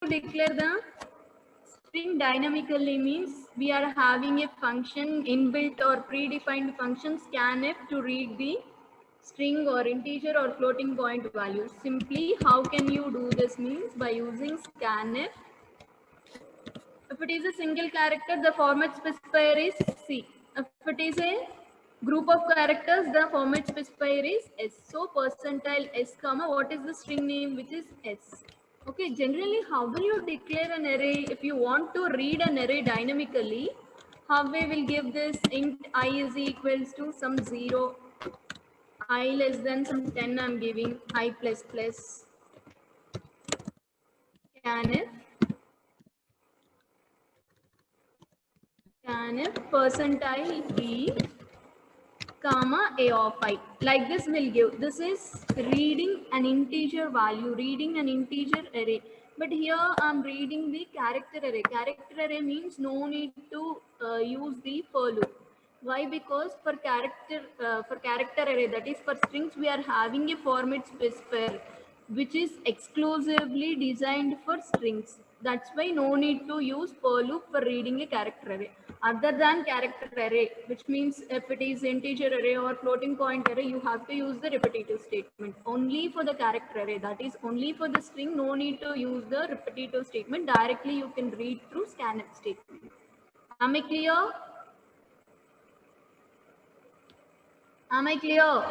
declare the string dynamically means we are having a function inbuilt or predefined function scanf to read the string or integer or floating point value. Simply, how can you do this means by using scanf. If it is a single character, the format specifier is C. If it is a group of characters, the format specifier is S. So percentile S comma, what is the string name which is S? Okay, generally how will you declare an array? If you want to read an array dynamically, how we will give this int I is equals to some 0, I less than some 10 I'm giving, I plus plus, scanf percentile B comma a of I. Like this will give, this is reading an integer value, reading an integer array. But here I'm reading the character array. Character array means no need to use the for loop. Why? Because for character array, that is for strings, we are having a format specifier which is exclusively designed for strings. That's why no need to use for loop for reading a character array. Other than character array, which means if it is integer array or floating point array, you have to use the repetitive statement. Only for the character array, that is only for the string, no need to use the repetitive statement. Directly you can read through scanf statement. Am I clear? Am I clear?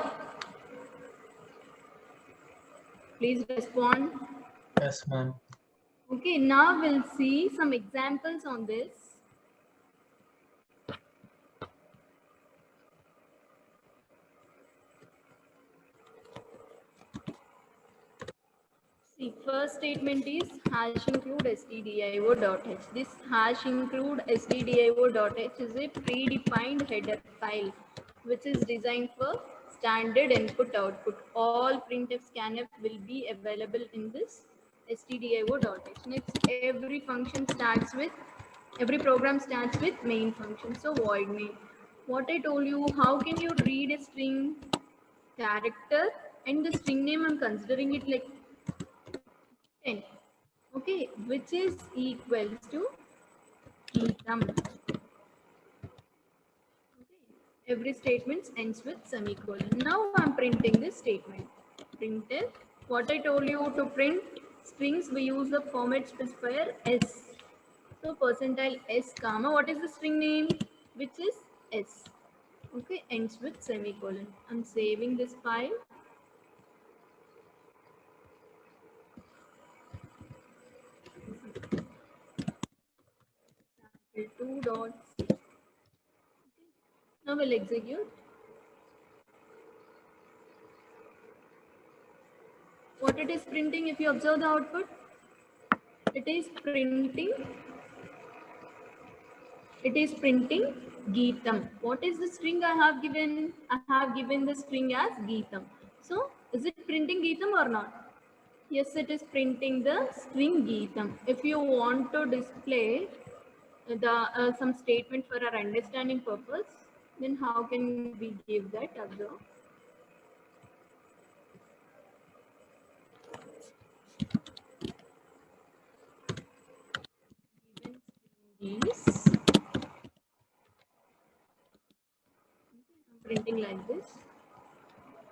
Please respond. Yes, ma'am. Okay, now we'll see some examples on this. See, first statement is hash include stdio.h. This hash include stdio.h is a predefined header file which is designed for standard input output. All printf scanf will be available in this stdio.h. Next, every program starts with main function. So void main. What I told you, how can you read a string character and the string name? I'm considering it like 10, okay, which is equals to Geetam. Okay. Every statement ends with semicolon. Now I'm printing this statement. Printed. What I told you to print strings, we use the format specifier S. So percentile S comma, what is the string name? Which is S. Okay, ends with semicolon. I'm saving this file. Two dots. Now we'll execute. What it is printing, if you observe the output, it is printing Geetam. What is the string I have given? I have given the string as Geetam. So is it printing Geetam or not? Yes, it is printing the string Geetam. If you want to display the some statement for our understanding purpose, then how can we give that? Observe. Given string is printing like this.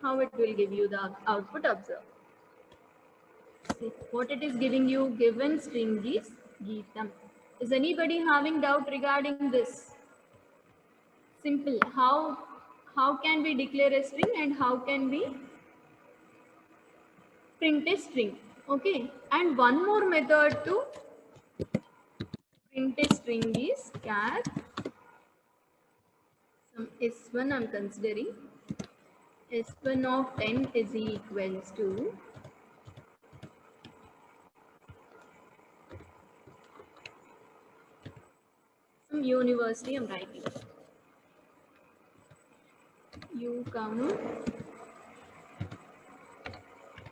How it will give you the output? Observe. See, what it is giving you, given string is Geetam. Is anybody having doubt regarding this? Simple. How can we declare a string and how can we print a string? Okay. And one more method to print a string is char some s1 I'm considering. S1 of 10 is equals to some university I'm writing. U comma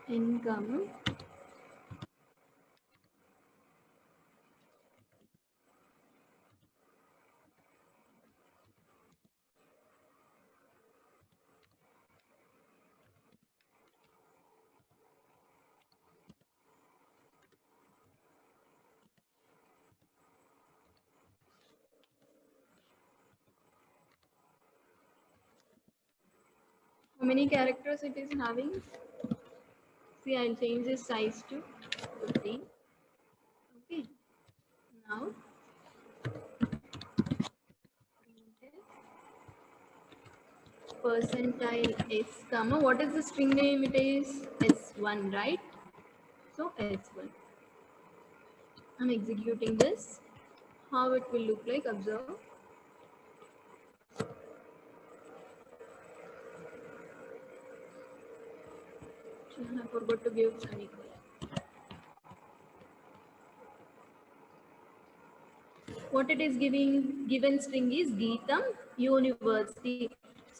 n comma many characters it is having? See, I'll change this size to 15. Okay. Now, percentile s comma. What is the string name? It is s1, right? So s1. I'm executing this. How it will look like? Observe. I forgot to give semicolon. What it is giving, given string is Geetam University.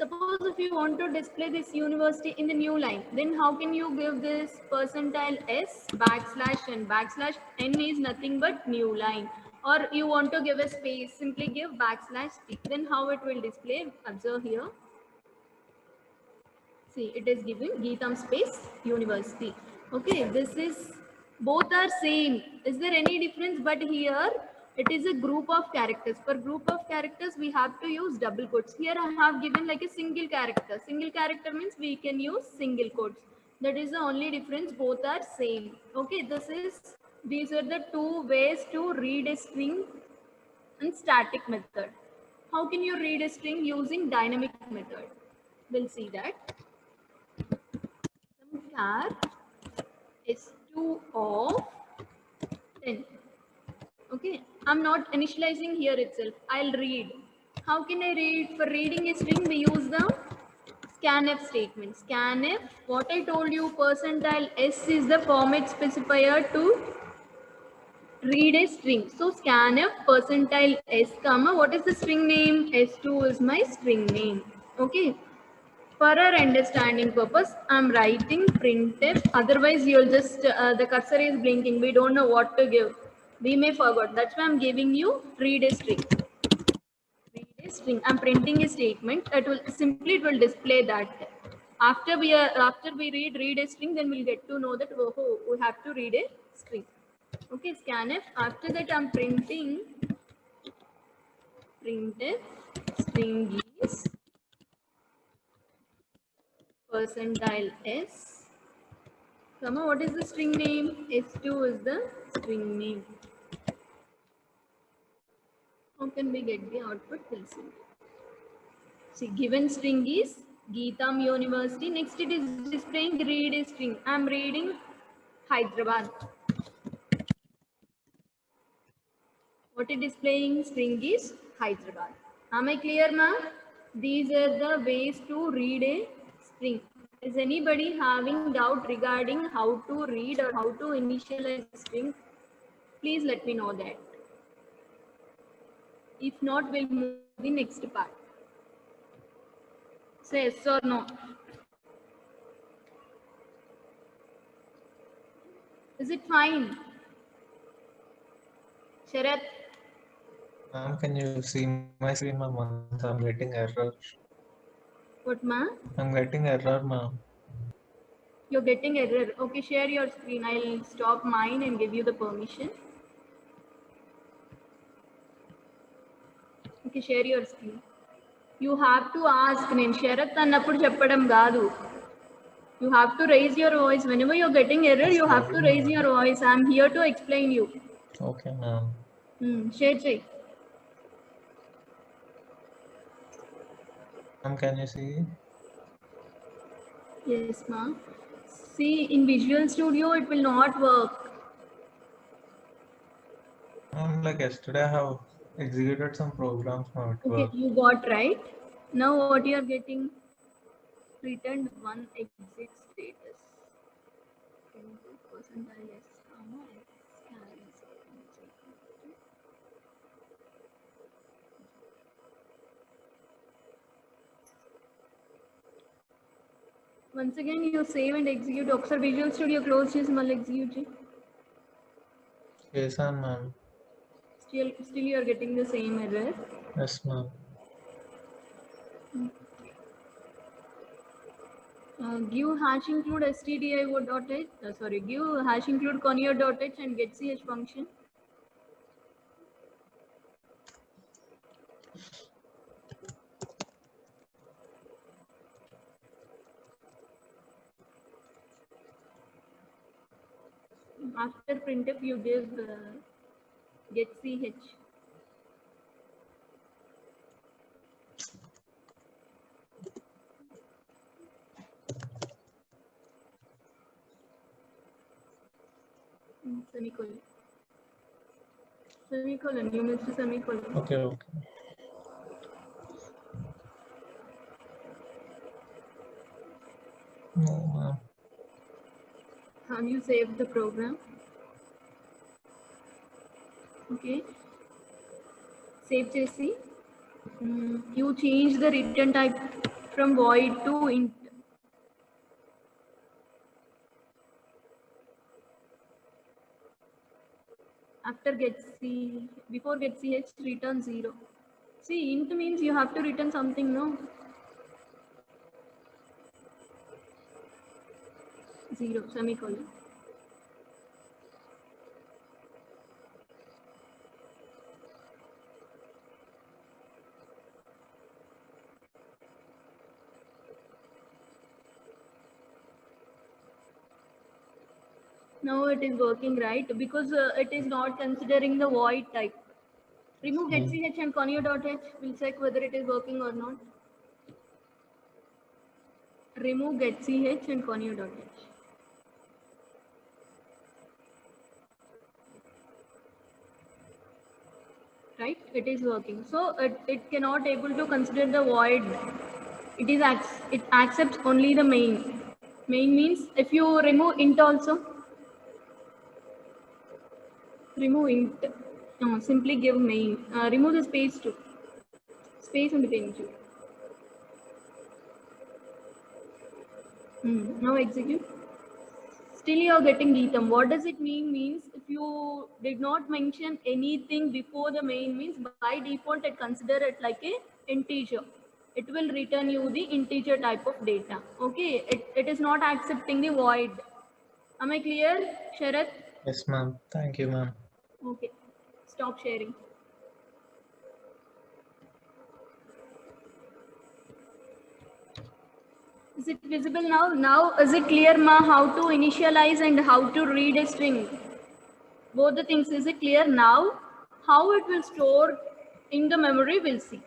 Suppose if you want to display this university in the new line, then how can you give this percentile s backslash n? Backslash n is nothing but new line. Or you want to give a space, simply give backslash t. Then how it will display? Observe here. See, it is giving Geetam space university. Okay, this is, both are same. Is there any difference? But here it is a group of characters. For group of characters, we have to use double quotes. Here I have given like a single character. Single character means we can use single quotes. That is the only difference. Both are same. Okay, these are the two ways to read a string in static method. How can you read a string using dynamic method? We'll see that. Char is 2 of 10. Okay, I'm not initializing here itself. I'll read. How can I read? For reading a string, we use the scanf statement. Scanf, what I told you, percentile s is the format specifier to read a string. So scanf percentile s comma, what is the string name? S2 is my string name. Okay. For our understanding purpose, I'm writing printf. Otherwise, you'll just, the cursor is blinking. We don't know what to give. We may forget. That's why I'm giving you read a string. Read a string. I'm printing a statement. It will display that. After we read a string, then we'll get to know that we have to read a string. Okay, scanf. After that, I'm printing printf string is percentile s. Comma, what is the string name? S2 is the string name. How can we get the output? We'll see. See, given string is Geetam University. Next, it is displaying read a string. I'm reading Hyderabad. What is displaying string is Hyderabad. Am I clear, ma'am? These are the ways to read a string. Is anybody having doubt regarding how to read or how to initialize a string? Please let me know that. If not, we'll move to the next part. Say yes or no. Is it fine? Sharath? Ma'am, can you see my screen, ma'am? I'm getting error. What, ma'am? I'm getting error, ma'am. You're getting error. Okay, share your screen. I'll stop mine and give you the permission. Okay, share your screen. You have to ask. నేను శరత్ అన్నప్పుడు చెప్పడం కాదు. You have to raise your voice. Whenever you're getting error, you have to raise your voice. I'm here to explain you. Okay, ma'am. Share check. Ma'am, can you see? Yes, ma'am. See, in Visual Studio, it will not work. Like yesterday, I have executed some programs, ma'am. Okay, you got right. Now what you are getting? Returned one exit status. 22% yes, comma, yes, once again, you save and execute. ఒకసారి Visual Studio close చేసి మళ్ళీ execute చేయి. Yes, ma'am. Still you are getting the same error. Yes, ma'am. Give hash include stdio.h. Sorry, give hash include conio.h and getch function. After printf, you give get ch. Semicolon. Semicolon. You missed a semicolon. Okay, okay. No, ma'am. Have you saved the program? Okay. Save chesi. You change the return type from void to int. After get c, before get ch, return 0. See, int means you have to return something, no? 0, semicolon. Now it is working, right? Because it is not considering the void type. Remove getch and conio.h. We'll check whether it is working or not. Remove getch and conio.h. Right? It is working. So it cannot able to consider the void. It accepts only the main. Main means if you remove int also, remove int. No, simply give main. Remove the space too. Space and between two. Now execute. Still you are getting Geetam. What does it mean? Means if you did not mention anything before the main, means by default it consider it like a integer. It will return you the integer type of data. Okay, it is not accepting the void. Am I clear, Sharath? Yes, ma'am. Thank you, ma'am. Okay, stop sharing. Is it visible now? Now is it clear, ma, how to initialize and how to read a string? Both the things, is it clear now? How it will store in the memory, we'll see.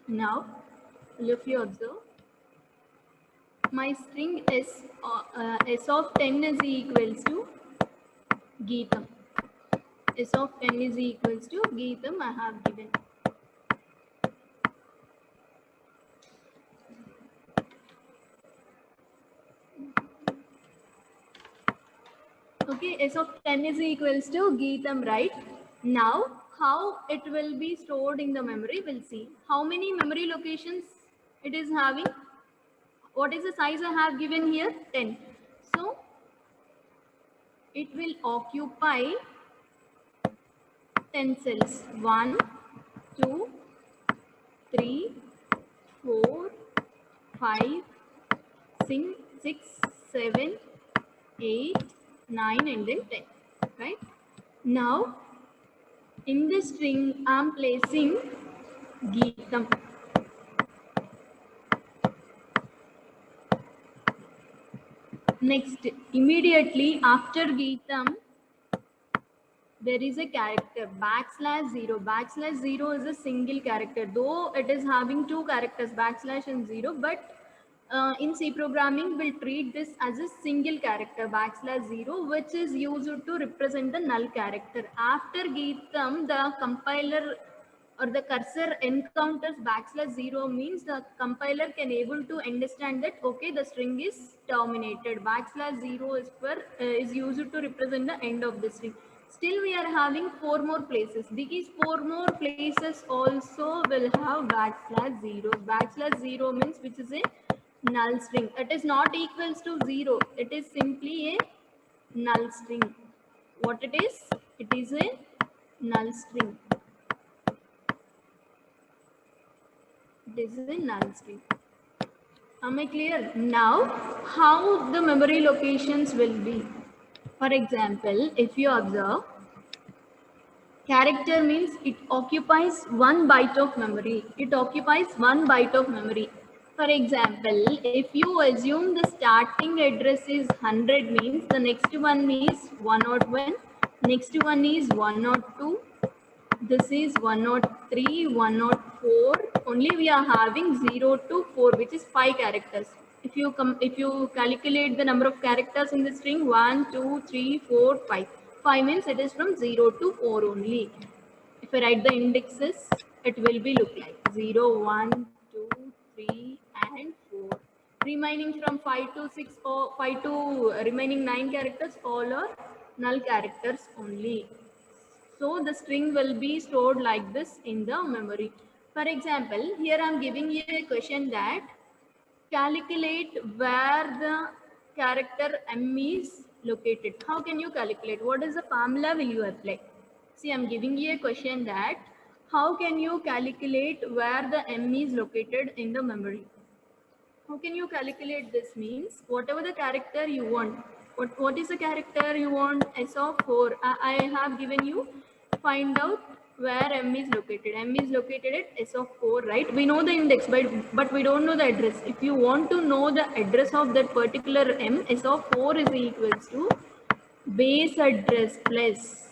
Now, if you observe, my string s of 10 is equals to Geetam. S of 10 is equals to Geetam I have given. Okay, S of 10 is equals to Geetam, right? Now, how it will be stored in the memory, we'll see. How many memory locations it is having? What is the size I have given here? 10. So, it will occupy 10 cells. 1, 2, 3, 4, 5, 6, 7, 8, 9, and then 10. Right? Now, in the string, I am placing Geetam. Next, immediately after Geetam, there is a character \0. \0 is a single character, though it is having two characters, \/ and 0, but in C programming, we'll treat this as a single character, \0, which is used to represent the null character. After Geetam, the compiler or the cursor encounters \0 means the compiler can able to understand that okay, the string is terminated. \0 is used to represent the end of the string. Still we are having 4 more places. These 4 more places also will have \0. \0 means which is a null string. It is not equals to 0. It is simply a null string. What it is? It is a null string. This is a null string. Am I clear? Now, how the memory locations will be? For example, if you observe, Character means it occupies 1 byte of memory. It occupies 1 byte of memory. For example, if you assume the starting address is 100 means the next one is 101, next one is 102, this is 103, 104. Only we are having 0 to 4, which is 5 characters. If you calculate the number of characters in the string 1, 2, 3, 4, 5. 5 means it is from 0 to 4 only. If I write the indexes, it will be look like 0, 1, 2, 3, and 4. Remaining from 5 to 6 or 5 to remaining 9 characters, all are null characters only. So the string will be stored like this in the memory. For example, here I am giving you a question that calculate where the character M is located. How can you calculate? What is the formula will you apply? See, I am giving you a question that how can you calculate where the M is located in the memory? How can you calculate this means whatever the character you want. What is the character you want? S of 4. I have given you find out where M is located. M is located at S of 4, right? We know the index, but we don't know the address. If you want to know the address of that particular M, S of 4 is equals to base address plus.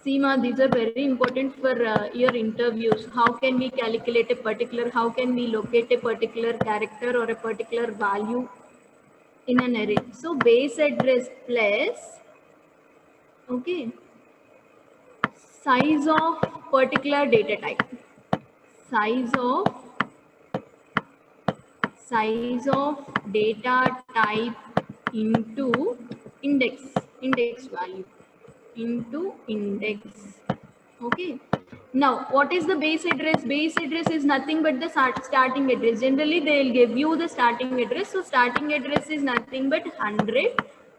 Seema, these are very important for your interviews. How can we calculate a particular, how can we locate a particular character or a particular value in an array? So base address plus, okay, size of particular data type. Size of data type into index value into index. Okay. Now, what is the base address? Base address is nothing but the starting address. Generally, they will give you the starting address. So, starting address is nothing but 100.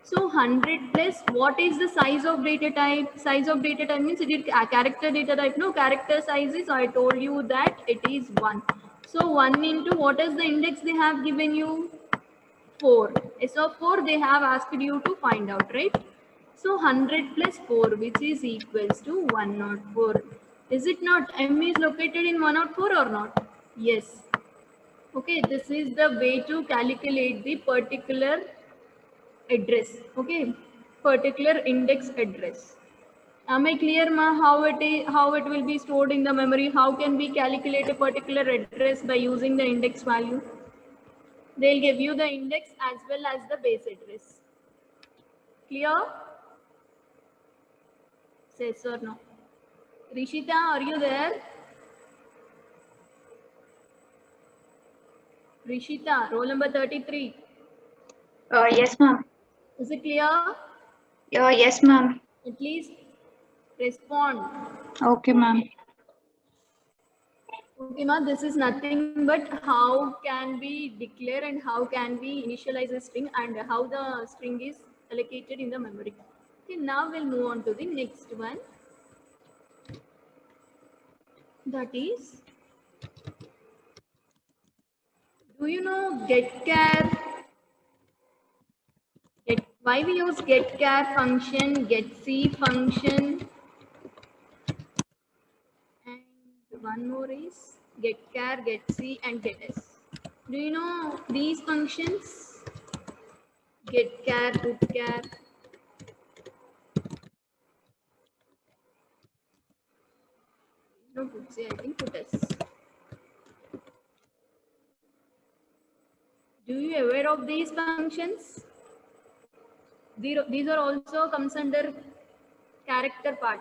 So, 100 plus what is the size of data type? Size of data type means it is a character data type. No, character size is, I told you that it is 1. So, 1 into what is the index they have given you? 4. S of 4 they have asked you to find out, right? So 100 plus 4, which is equals to 104. Is it not? M is located in 104 or not? Yes. Okay, this is the way to calculate the particular address. Okay, particular index address. Am I clear, ma? How it will be stored in the memory? How can we calculate a particular address by using the index value? They'll give you the index as well as the base address. Clear? Yes or no? Rishita, are you there? Rishita, roll number 33. Yes, ma'am. Is it clear? Yes, ma'am. At least respond. Okay, ma'am. Okay, ma, this is nothing but how can we declare and how can we initialize a string and how the string is allocated in the memory. Okay, now we'll move on to the next one. That is, do you know getChar? Why we use getChar function, getC function, and one more is getChar, getC, and getS. Do you know these functions? GetChar, putChar. No putC, I think putS. Do you aware of these functions? These are also comes under character part.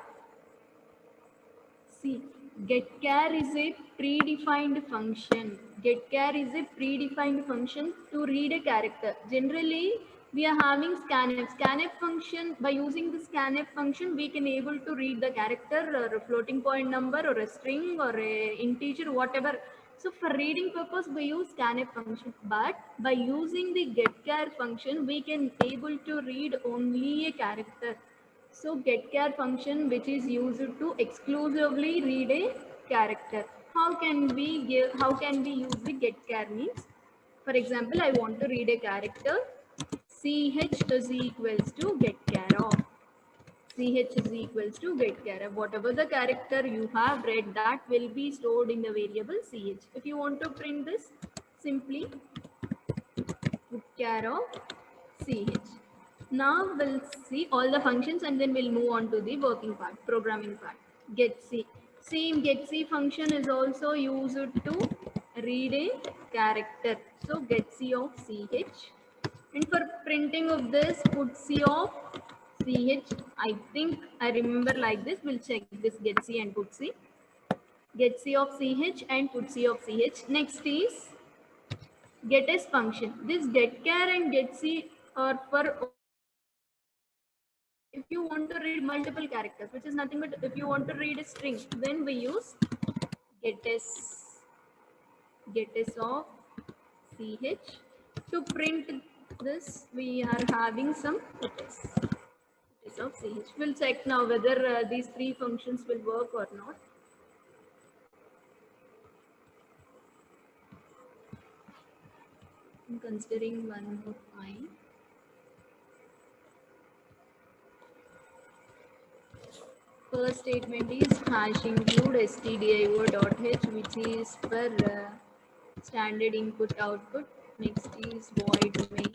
See, getChar is a predefined function. getChar is a predefined function to read a character. Generally, we are having scanf. Scanf function, by using the scanf function, we can able to read the character or a floating point number or a string or a integer, whatever. So for reading purpose, we use scanf function. But by using the getChar function, we can able to read only a character. So getChar function, which is used to exclusively read a character. How can we use the getChar means? For example, I want to read a character. CH is equals to getChar of. ch is equals to get char. Whatever the character you have read, that will be stored in the variable ch. If you want to print this, simply put char of ch. Now we'll see all the functions and then we'll move on to the working part, programming part. GetC. Same getC function is also used to read a character. So getC of ch. And for printing of this, put C of ch. I think I remember like this. We'll check this getC and put C. GetC of ch and put C of ch. Next is getS function. This getChar and getC are for if you want to read multiple characters, which is nothing but if you want to read a string, then we use getS of ch. To print this, we are having some getS of ch. We'll check now whether these three functions will work or not. I'm considering one more file. First statement is hash include stdio.h, which is for standard input output. Next is void main.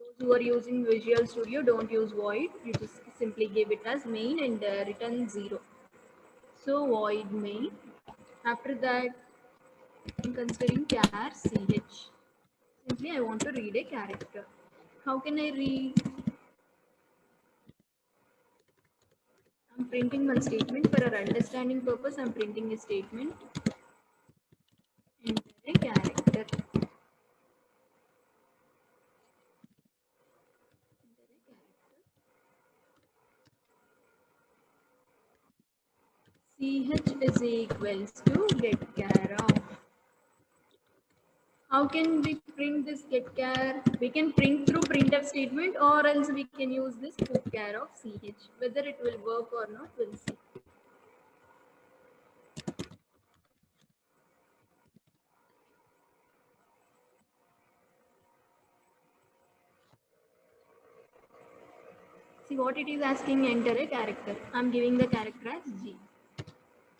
Those who are using Visual Studio don't use void. You just simply give it as main and return 0. So void main. After that, I'm considering char ch. Simply I want to read a character. How can I read? I'm printing one statement for our understanding purpose. I'm printing a statement. Enter a character. Ch is equals to get char of. How can we print this get char? We can print through printf statement or else we can use this put char of ch. Whether it will work or not, we'll see. See what it is asking, enter a character. I'm giving the character as G.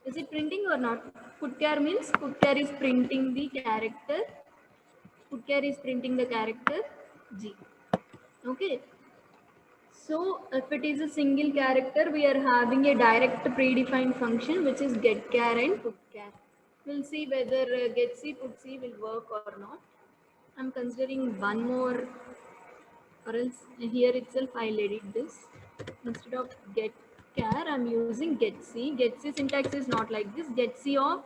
Is it printing or not? Put char means put char is printing the character. Put char is printing the character G. Okay. So if it is a single character, we are having a direct predefined function which is get char and put char. We'll see whether getC putC will work or not. I'm considering one more, or else here itself I'll edit this. Instead of get char, I'm using getC. getC syntax is not like this. getC of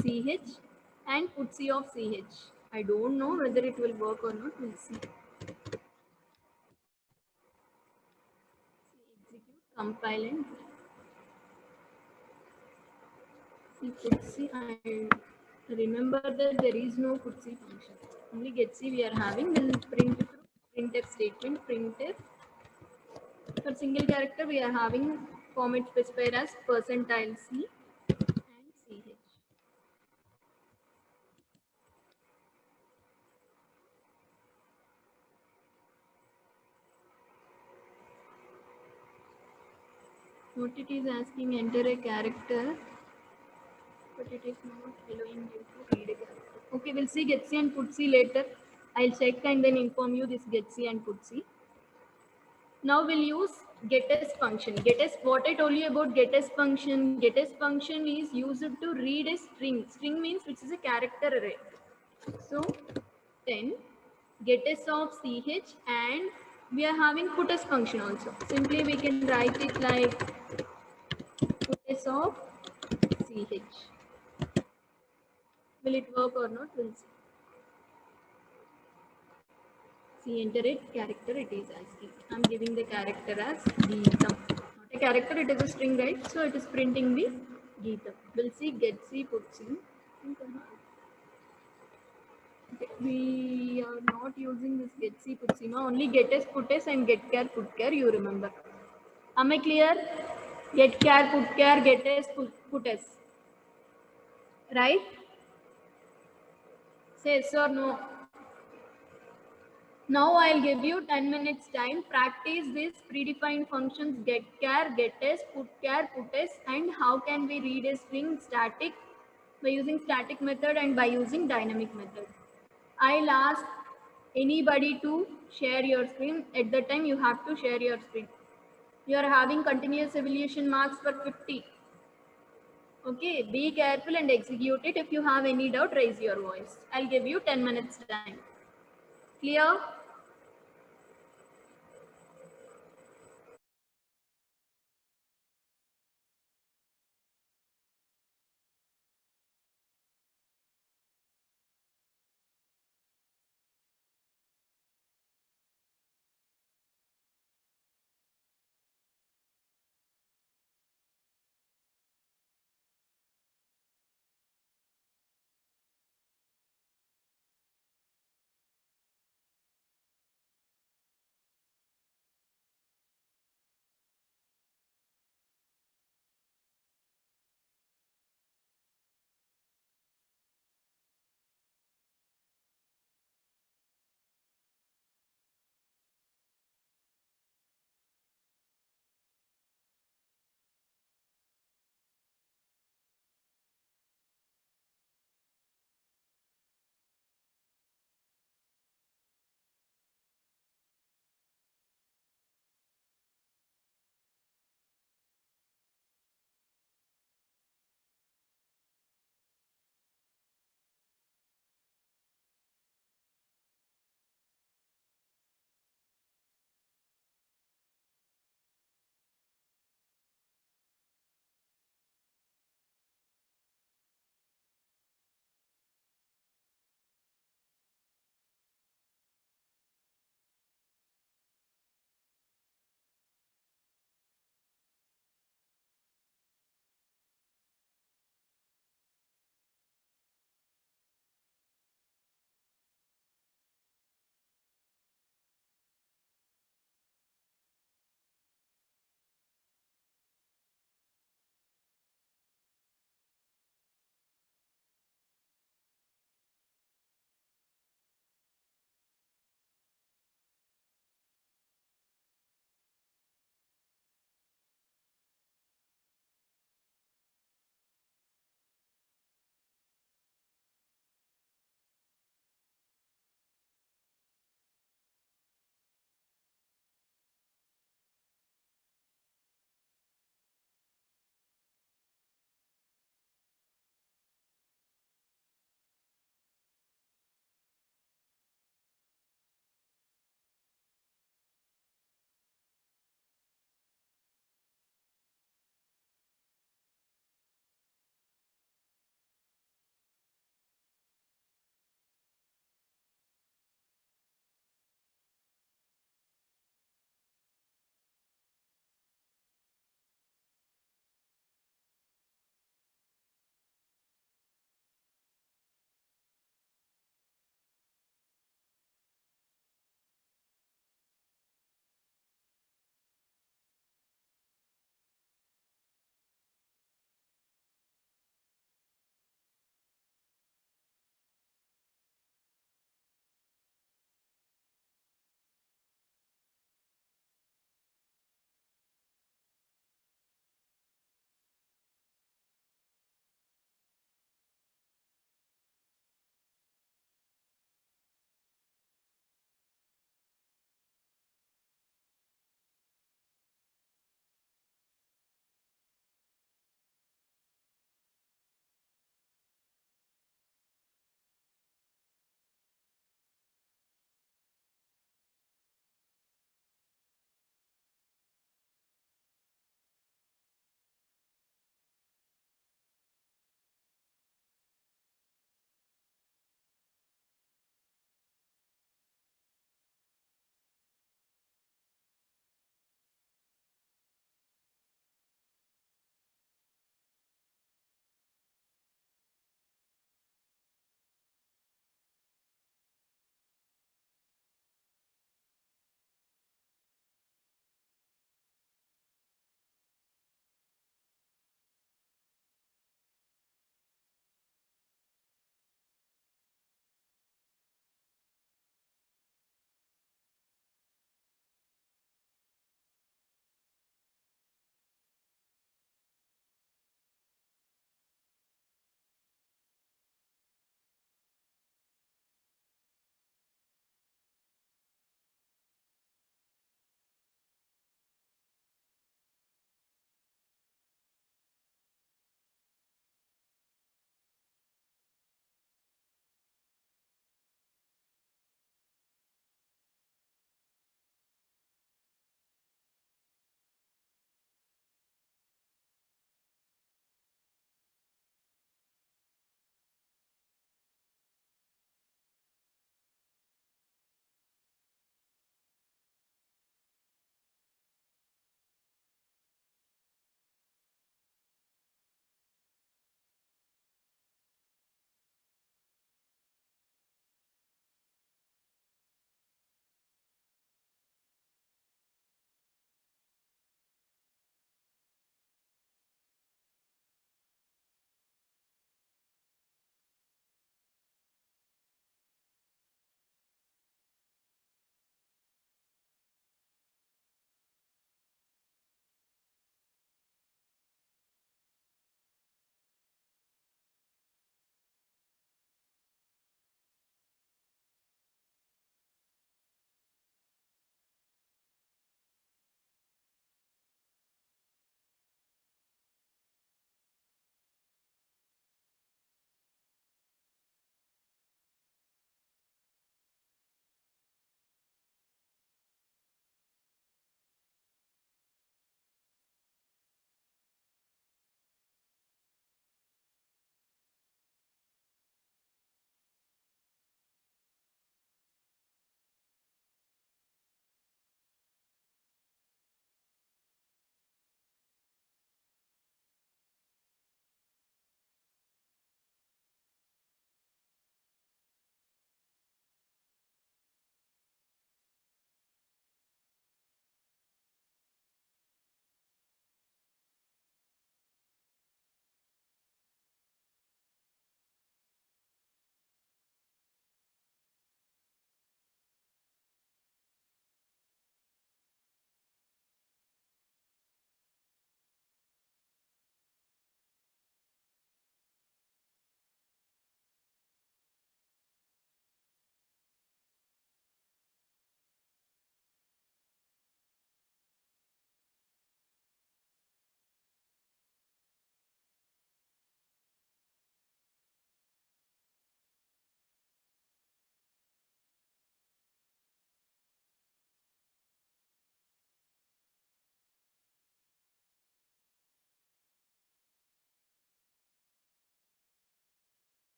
ch and putC of ch. I don't know whether it will work or not. We'll see. Execute, compile and see putC. I remember that there is no putC function. Only getC we are having. We'll print through printf statement. Printf. For single character, we are having format specifier as percentile C and CH. What it is asking, enter a character, but it is not allowing you to read a character. Okay, we'll see getC and putC later. I'll check and then inform you this getC and putC. Now we'll use getS function. GetS, what I told you about getS function. GetS function is used to read a string. String means which is a character array. So then getS of ch, and we are having putS function also. Simply we can write it like putS of ch. Will it work or not? We'll see. See, enter it character it is asking. I'm giving the character as Geetam. Not a character, it is a string, right? So it is printing the Geetam. We'll see getC putC. Okay, we are not using this getC putC now. Only getS putS and getchar putchar. You remember? Am I clear? Getchar putchar, getS putS. Right? Say yes or no. Now I'll give you 10 minutes time. Practice this predefined functions get char, getS, put char, putS, and how can we read a string static by using static method and by using dynamic method. I'll ask anybody to share your screen. At the time you have to share your screen. You are having continuous evaluation marks for 50. Okay, be careful and execute it. If you have any doubt, raise your voice. I'll give you 10 minutes time. Clear?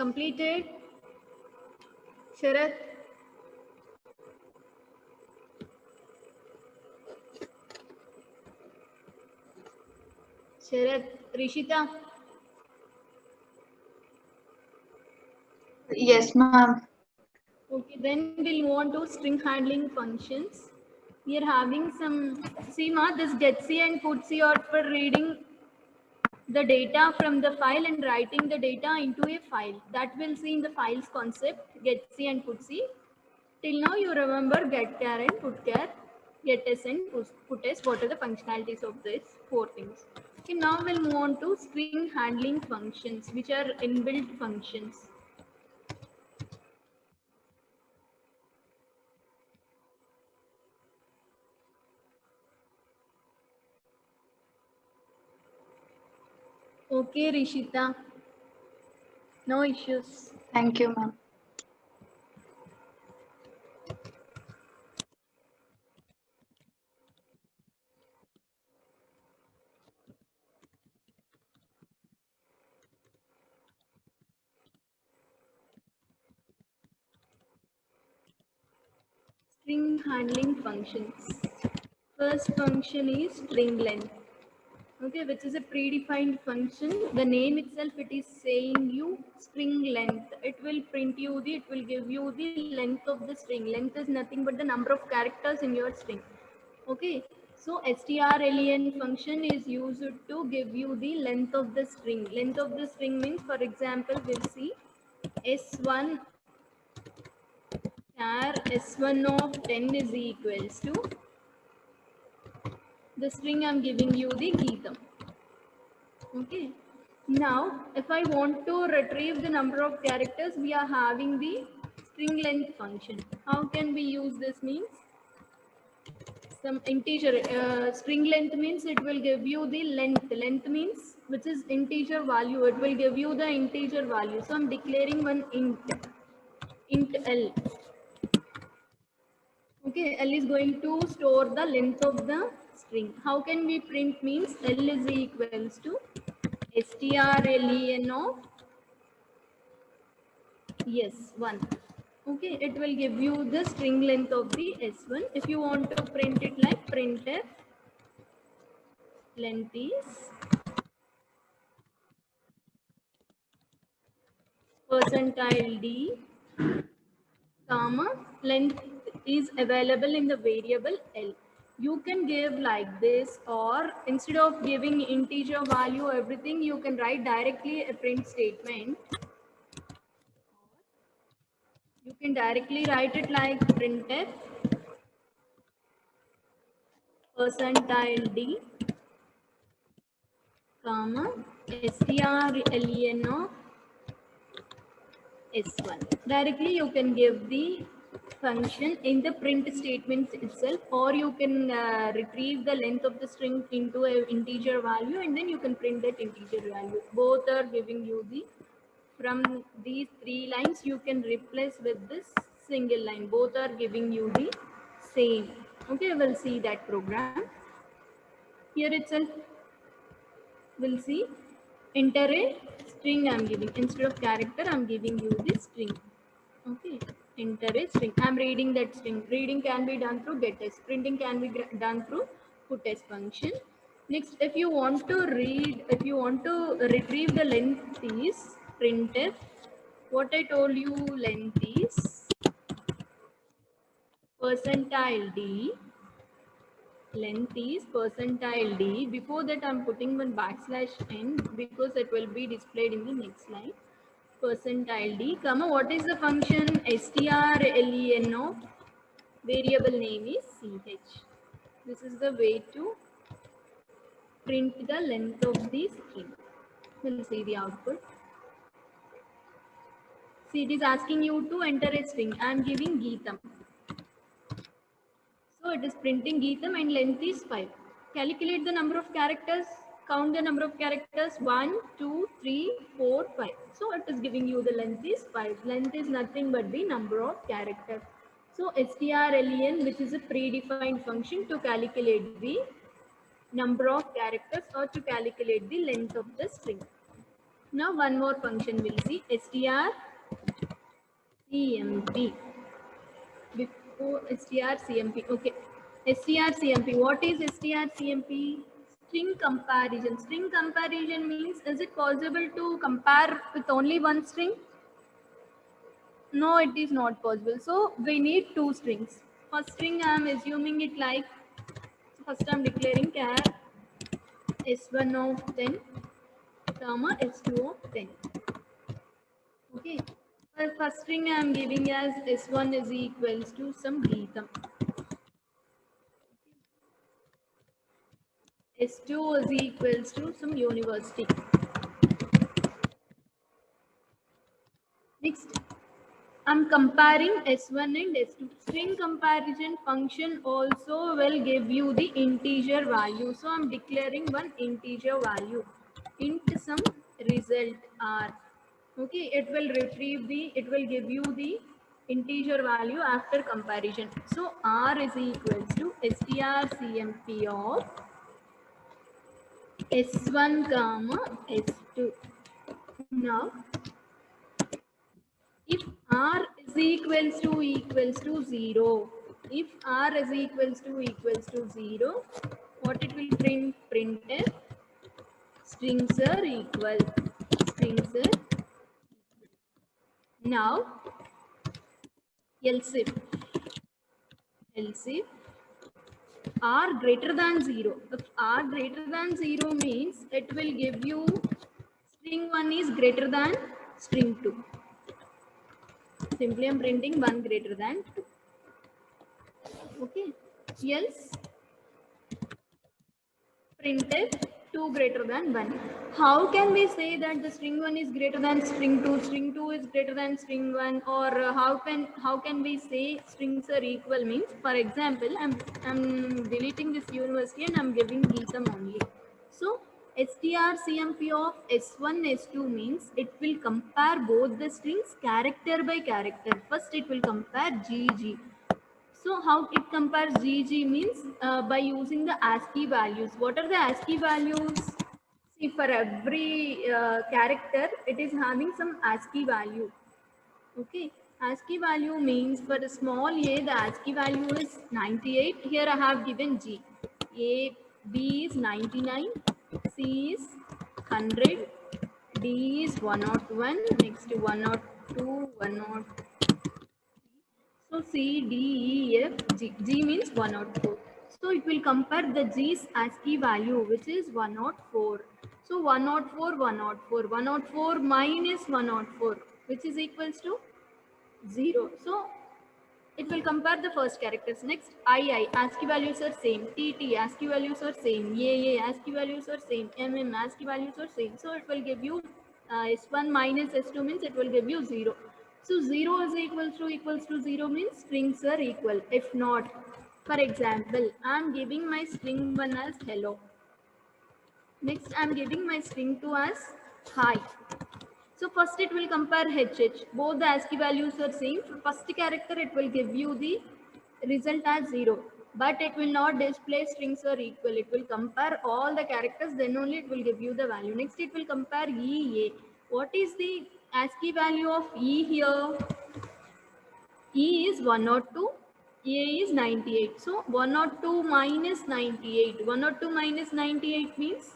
Completed. Sharat. Sharat. Rishita. Yes, ma'am. Okay, then we'll move on to string handling functions. We are having some, see ma, this getC and putC are for reading the data from the file and writing the data into a file. That we'll see in the files concept, getC and putC. Till now you remember getChar and putchar, getS and putS, what are the functionalities of these four things. Okay, now we'll move on to string handling functions, which are inbuilt functions. Okay, Rishita. No issues. Thank you, ma'am. String handling functions. First function is string length. Okay, which is a predefined function. The name itself, it is saying you string length. It will print you the, it will give you the length of the string. Length is nothing but the number of characters in your string. Okay, so strlen function is used to give you the length of the string. Length of the string means, for example, we'll see s1 char s1 of 10 is equals to the string I'm giving you the Geetam. Okay. Now, if I want to retrieve the number of characters, we are having the string length function. How can we use this means? Some integer, string length means it will give you the length. Length means which is integer value. It will give you the integer value. So I'm declaring one int L. Okay, L is going to store the length of the string. How can we print means L is equals to strlen of S1. Okay, it will give you the string length of the S1. If you want to print it like printf length is %d, comma, length is available in the variable L. You can give like this, or instead of giving integer value everything, you can write directly a print statement. You can directly write it like printf %d, comma, strlen of S1. Directly you can give the function in the print statement itself, or you can retrieve the length of the string into an integer value and then you can print that integer value. Both are giving you the, from these three lines you can replace with this single line. Both are giving you the same. Okay, we'll see that program. Here itself we'll see enter a string I'm giving. Instead of character, I'm giving you this string. Okay, enter a string. I'm reading that string. Reading can be done through getS. Printing can be done through putS function. Next, if you want to read, if you want to retrieve the length is printf. What I told you, length is %d. Length is %d. Before that, I'm putting one \n because it will be displayed in the next line. %d, comma, what is the function? strlen of variable name is ch. This is the way to print the length of the string. We'll see the output. See, it is asking you to enter a string. I am giving Geetam. So it is printing Geetam and length is 5. Calculate the number of characters. Count the number of characters. 1, 2, 3, 4, 5. So it is giving you the length is 5. Length is nothing but the number of characters. So strlen, which is a predefined function to calculate the number of characters or to calculate the length of the string. Now one more function we'll see, strcmp. Before strcmp, okay. strcmp, what is strcmp? String comparison. String comparison means, is it possible to compare with only one string? No, it is not possible. So we need two strings. First string I am assuming it like, first I am declaring char s1 of 10 comma s2 of 10. Okay. For first string I am giving as s1 is equals to some Geetam. S2 is equals to some university. Next, I'm comparing S1 and S2. String comparison function also will give you the integer value. So I'm declaring one integer value int some result R. Okay, it will give you the integer value after comparison. So R is equals to strcmp of S1 comma S2. Now, if R is equals to 0, if R is equals to 0, what it will print? Print if strings are equal. Strings are equal. Now, else if R greater than 0. If R greater than 0 means it will give you string 1 is greater than string 2. Simply I am printing 1 greater than 2. Okay. Else printed 2 greater than 1. How can we say that the string 1 is greater than string 2, string 2 is greater than string 1, or how can we say strings are equal? Means, for example, I'm deleting this university and I'm giving Geetam only. So strcmp of s1 s2 means it will compare both the strings character by character. First it will compare gg. So how it compares GG means by using the ASCII values. What are the ASCII values? See, for every character, it is having some ASCII value. Okay, ASCII value means for the small a, the ASCII value is 98. Here I have given G. A, B is 99, C is 100, D is 101, next 102, 103. So C, D, E, F, G. G means 104. So it will compare the G's ASCII value, which is 104. So 104, 104, 104 minus 104, which is equals to 0. So it will compare the first characters. Next, II, ASCII values are same. TT, ASCII values are same. AA, ASCII values are same. MM, ASCII values are same. So it will give you S1 minus S2 means it will give you 0. So 0 is equals to 0 means strings are equal. If not, for example, I am giving my string 1 as hello. Next, I am giving my string 2 as hi. So first it will compare HH. Both the ASCII values are same. For first character, it will give you the result as 0. But it will not display strings are equal. It will compare all the characters, then only it will give you the value. Next, it will compare EA. What is the ASCII value of E here? E is 102. A is 98. So 102 minus 98. 102 minus 98 means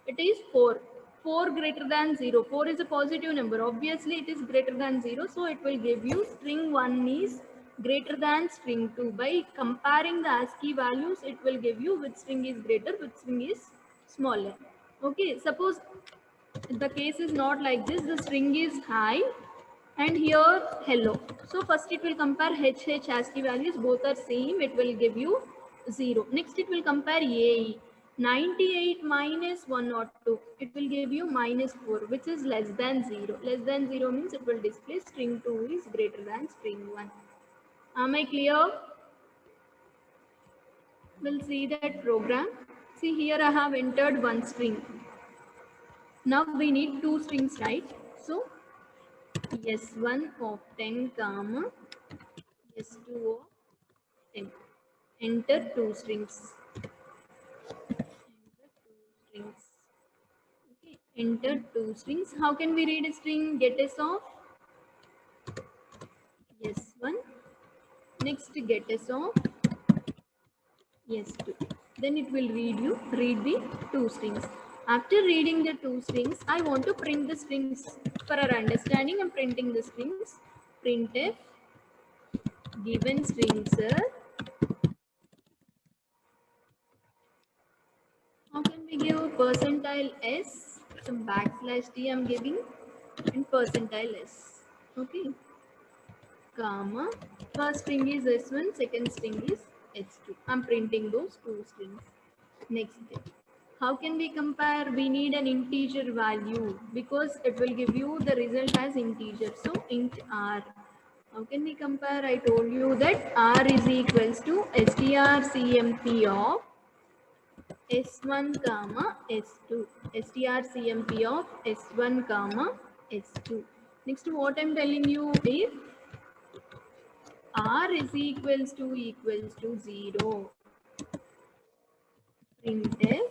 it is 4. 4 greater than 0. 4 is a positive number. Obviously, it is greater than 0. So, it will give you string 1 is greater than string 2. By comparing the ASCII values, it will give you which string is greater, which string is smaller. Okay, suppose the case is not like this. The string is high and here hello. So, first it will compare HH ASCII values. Both are same. It will give you 0. Next, it will compare AE. 98 minus 102, it will give you minus 4, which is less than 0. Less than 0 means it will display string 2 is greater than string 1. Am I clear? We'll see that program. See, here I have entered one string. Now we need two strings, right? So S1 of 10 comma S2 of 10. Enter two strings. Enter two strings. Okay. enter two strings. How can we read a string? Get s of yes one. Next get s of yes two. Then it will read the two strings. After reading the two strings, I want to print the strings. For our understanding, I'm printing the strings. Printf given strings are. How can we give percentile s? Some backslash t I'm giving and percentile s. Okay. Comma. First string is s1, second string is s2. I'm printing those two strings. Next step. How can we compare? We need an integer value because it will give you the result as integer. So int r. How can we compare? I told you that r is equals to strcmp of s1 comma s2. strcmp of s1 comma s2. Next, what I'm telling you is r is equals to 0. Printf.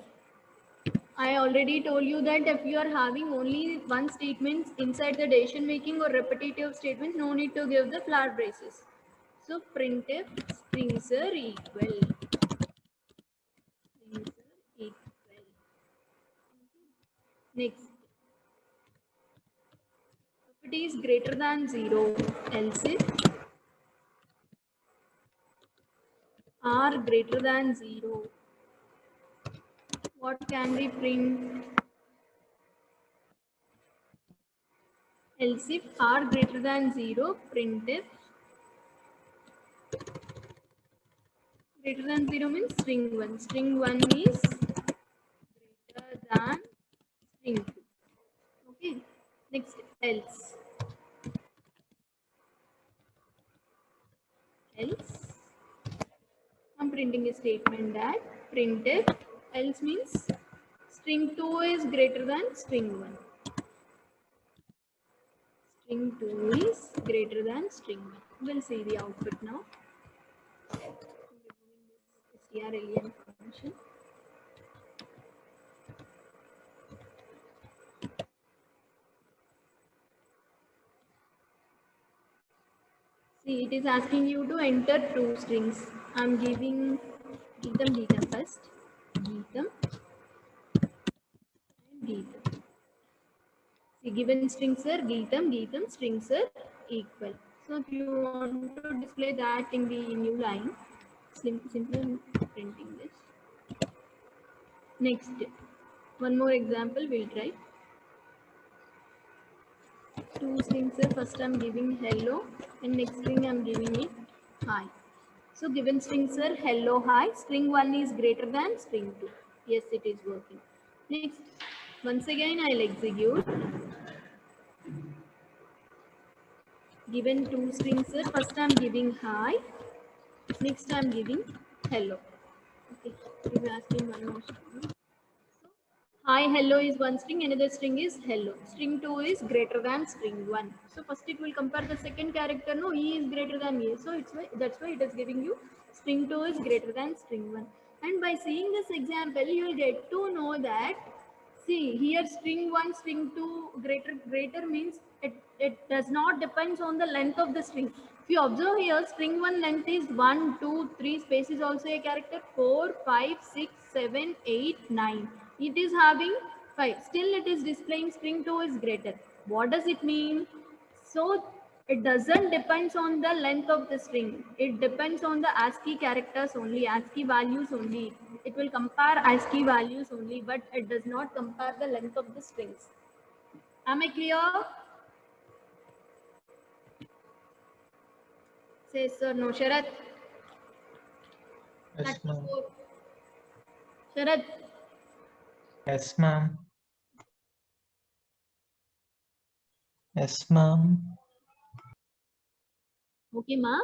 I already told you that if you are having only one statement inside the decision making or repetitive statements, no need to give the flower braces. So printf strings are equal. Strings are equal. Next, if it is greater than 0, else if r greater than 0, what can we print? Else if r greater than 0, printf greater than 0 means string 1. String 1 is greater than string 2. Okay. Next, else. Else. I'm printing a statement that printf else means string 2 is greater than string 1. String 2 is greater than string 1. We'll see the output now. strlen function. See, it is asking you to enter two strings. I'm giving Geetam first. Geetam and Geetam. See, given strings are Geetam strings are equal. So if you want to display that in the new line, simply I'm printing this. Next, one more example we'll try. Two strings are first I'm giving hello and next string I'm giving it hi. So given strings are hello, hi, string 1 is greater than string 2. Yes, it is working. Next, once again I'll execute. Given two strings are first I'm giving hi, next I'm giving hello. Okay, he's asking one more string. So, hi, hello is one string, another string is hello. String 2 is greater than string 1. So first it will compare the second character, no, E is greater than E. So that's why it is giving you string 2 is greater than string 1. And by seeing this example, you will get to know that, see, here string 1, string 2, greater means it does not depends on the length of the string. If you observe here, string 1 length is 1, 2, 3, space is also a character, 4, 5, 6, 7, 8, 9. It is having 5. Still it is displaying string 2 is greater. What does it mean? So it doesn't depends on the length of the string. It depends on the ASCII characters only, ASCII values only. It will compare ASCII values only, but it does not compare the length of the strings. Am I clear? Say sir, no. Sharad. Yes, ma'am. Sharad. Yes, ma'am. Yes, ma'am. Okay, ma.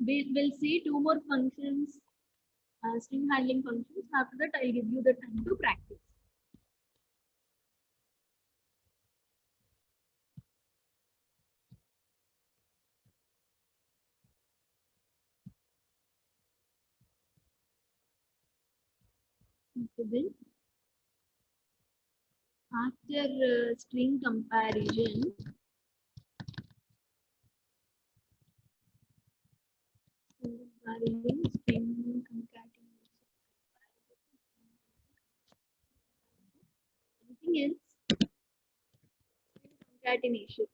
We'll see two more functions, string handling functions. After that, I'll give you the time to practice. Okay, then After string comparison, string concatenation. Anything else? Concatenation.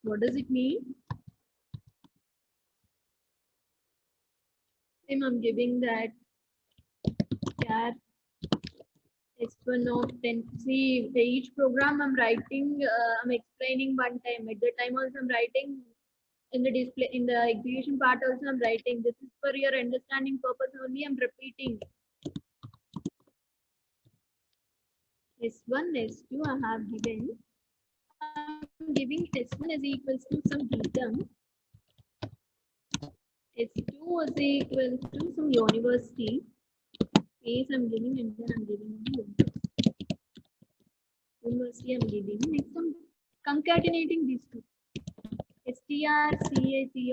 What does it mean? I'm giving that char s1 of 10. See, each program I'm writing, I'm explaining one time. At the time also I'm writing in the display, in the execution part also I'm writing. This is for your understanding purpose only. I'm repeating. S1, S2 I have given. I'm giving S1 is equals to some Geetam. S2 is equal to some university. Case I'm giving and then I'm giving university I'm giving. Next I'm concatenating these two. strcat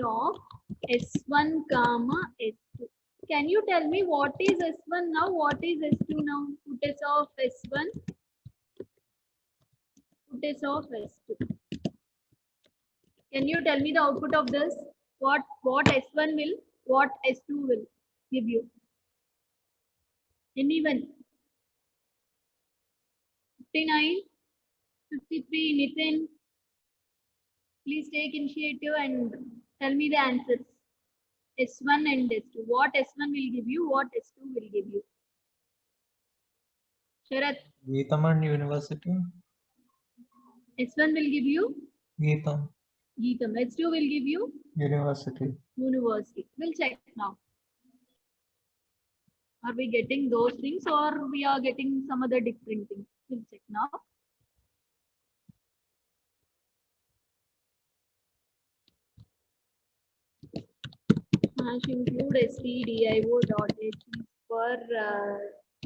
of S1 comma S2. Can you tell me what is S1 now? What is S2 now? Put S of S1. Put S of S2. Can you tell me the output of this? What S1 will, what S2 will give you? Anyone? 59, 53, Nitin. Please take initiative and tell me the answers. S1 and S2. What S1 will give you? What S2 will give you? Sharat. Geetam and University. S1 will give you Geetam. Geetam. S2 will give you University. University. We'll check now. Are we getting those things or we are getting some other different things? We'll check now. Include stdio.h for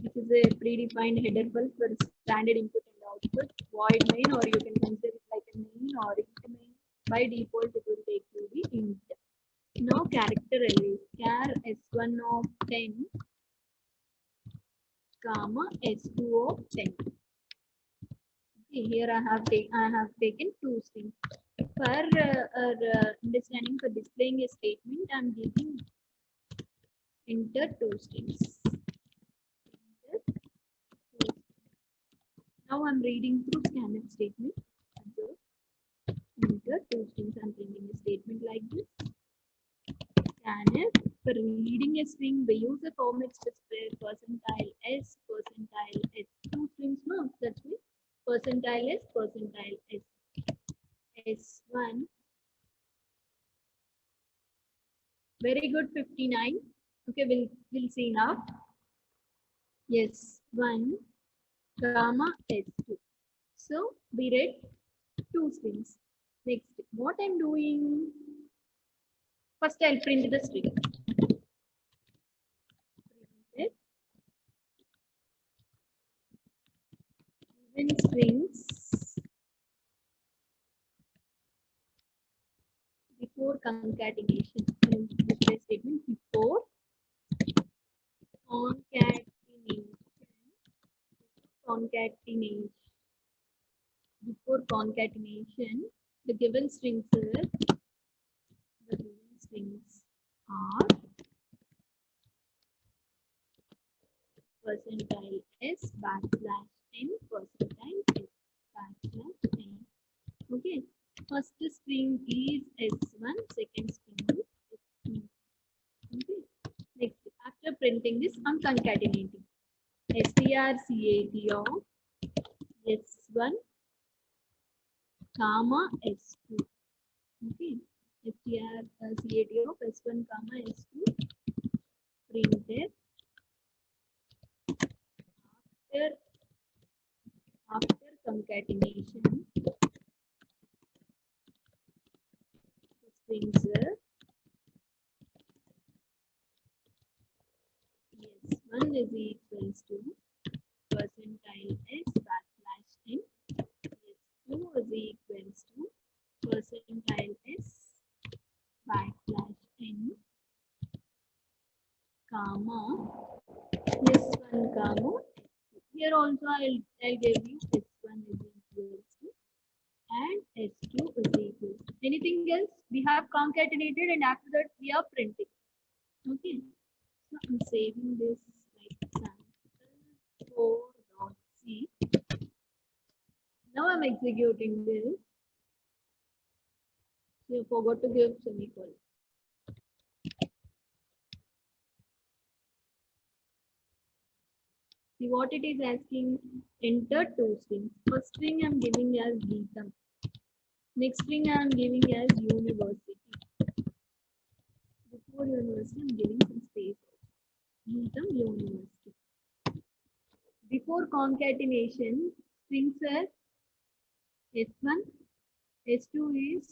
which is a predefined header file for standard input and output. Void main, or you can consider it like a main or int main. By default, it will take you the int. Now character arrays. Char s1 of 10, comma s2 of 10. Okay, here I have taken two strings. For understanding, for displaying a statement, I am giving enter two strings. Now I'm reading through scanf statement. Observe. Enter two strings. I'm printing a statement like this. Scanf. For reading a string, we use a format specifier percentile s, percentile s. Two strings, no? That's me. Percentile s, percentile s. S1. Very good, 59. Okay, we'll see now. Yes, 1, comma S2. So we read two strings. Next, what I'm doing? First, I'll print the string. Print it. Given strings before concatenation. Display statement before concatenation. Before concatenation, the given strings are percentile s backslash n percentile s backslash n. Okay, first string is s1, second string is s2. Okay, next after printing this, I'm concatenating strcat of s1 comma s2. Okay, strcat of s1 comma s2 printed after concatenation. The strings are s1 is equals to percentile s backslash n. S2 is equals to percentile s backslash n, comma this one comma. Here also I'll give you We have concatenated and after that we are printing. Okay. So I'm saving this like sample 4.c. Now I'm executing this. So you forgot to give semicolon. See what it is asking. Enter two strings. First string I'm giving as Geetam. Next string I'm giving as university. Before university I'm giving some space. Geetam University. Before concatenation, strings are S1, S2 is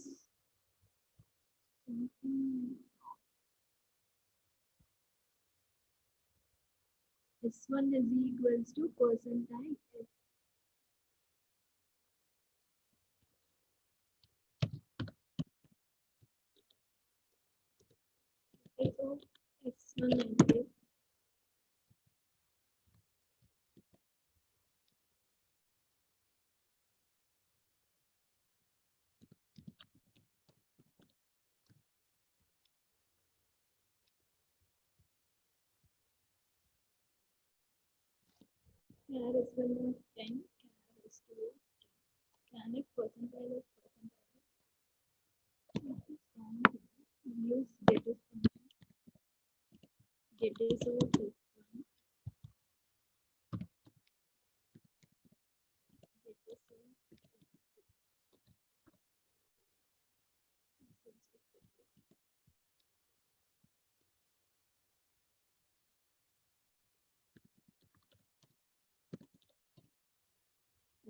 S1 is equals to percentile S. So S1 negative. Here S1 is 10, here S2 is 10. Can it percentile is percentile? Use get is function. Get is over S1. Get is over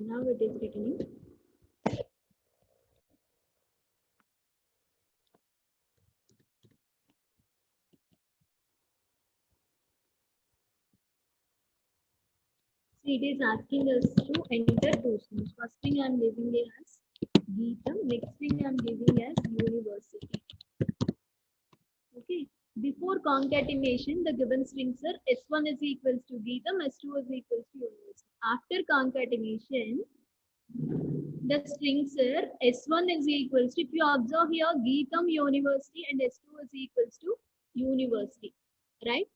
now it is returning. See, it is asking us to enter two strings. First thing I am giving as Geetam, next thing I am giving as university. Okay. Before concatenation, the given strings are S1 is equals to Geetam, S2 is equals to university. After concatenation, the strings are S1 is equals to, if you observe here, Geetam University and S2 is equals to university, right?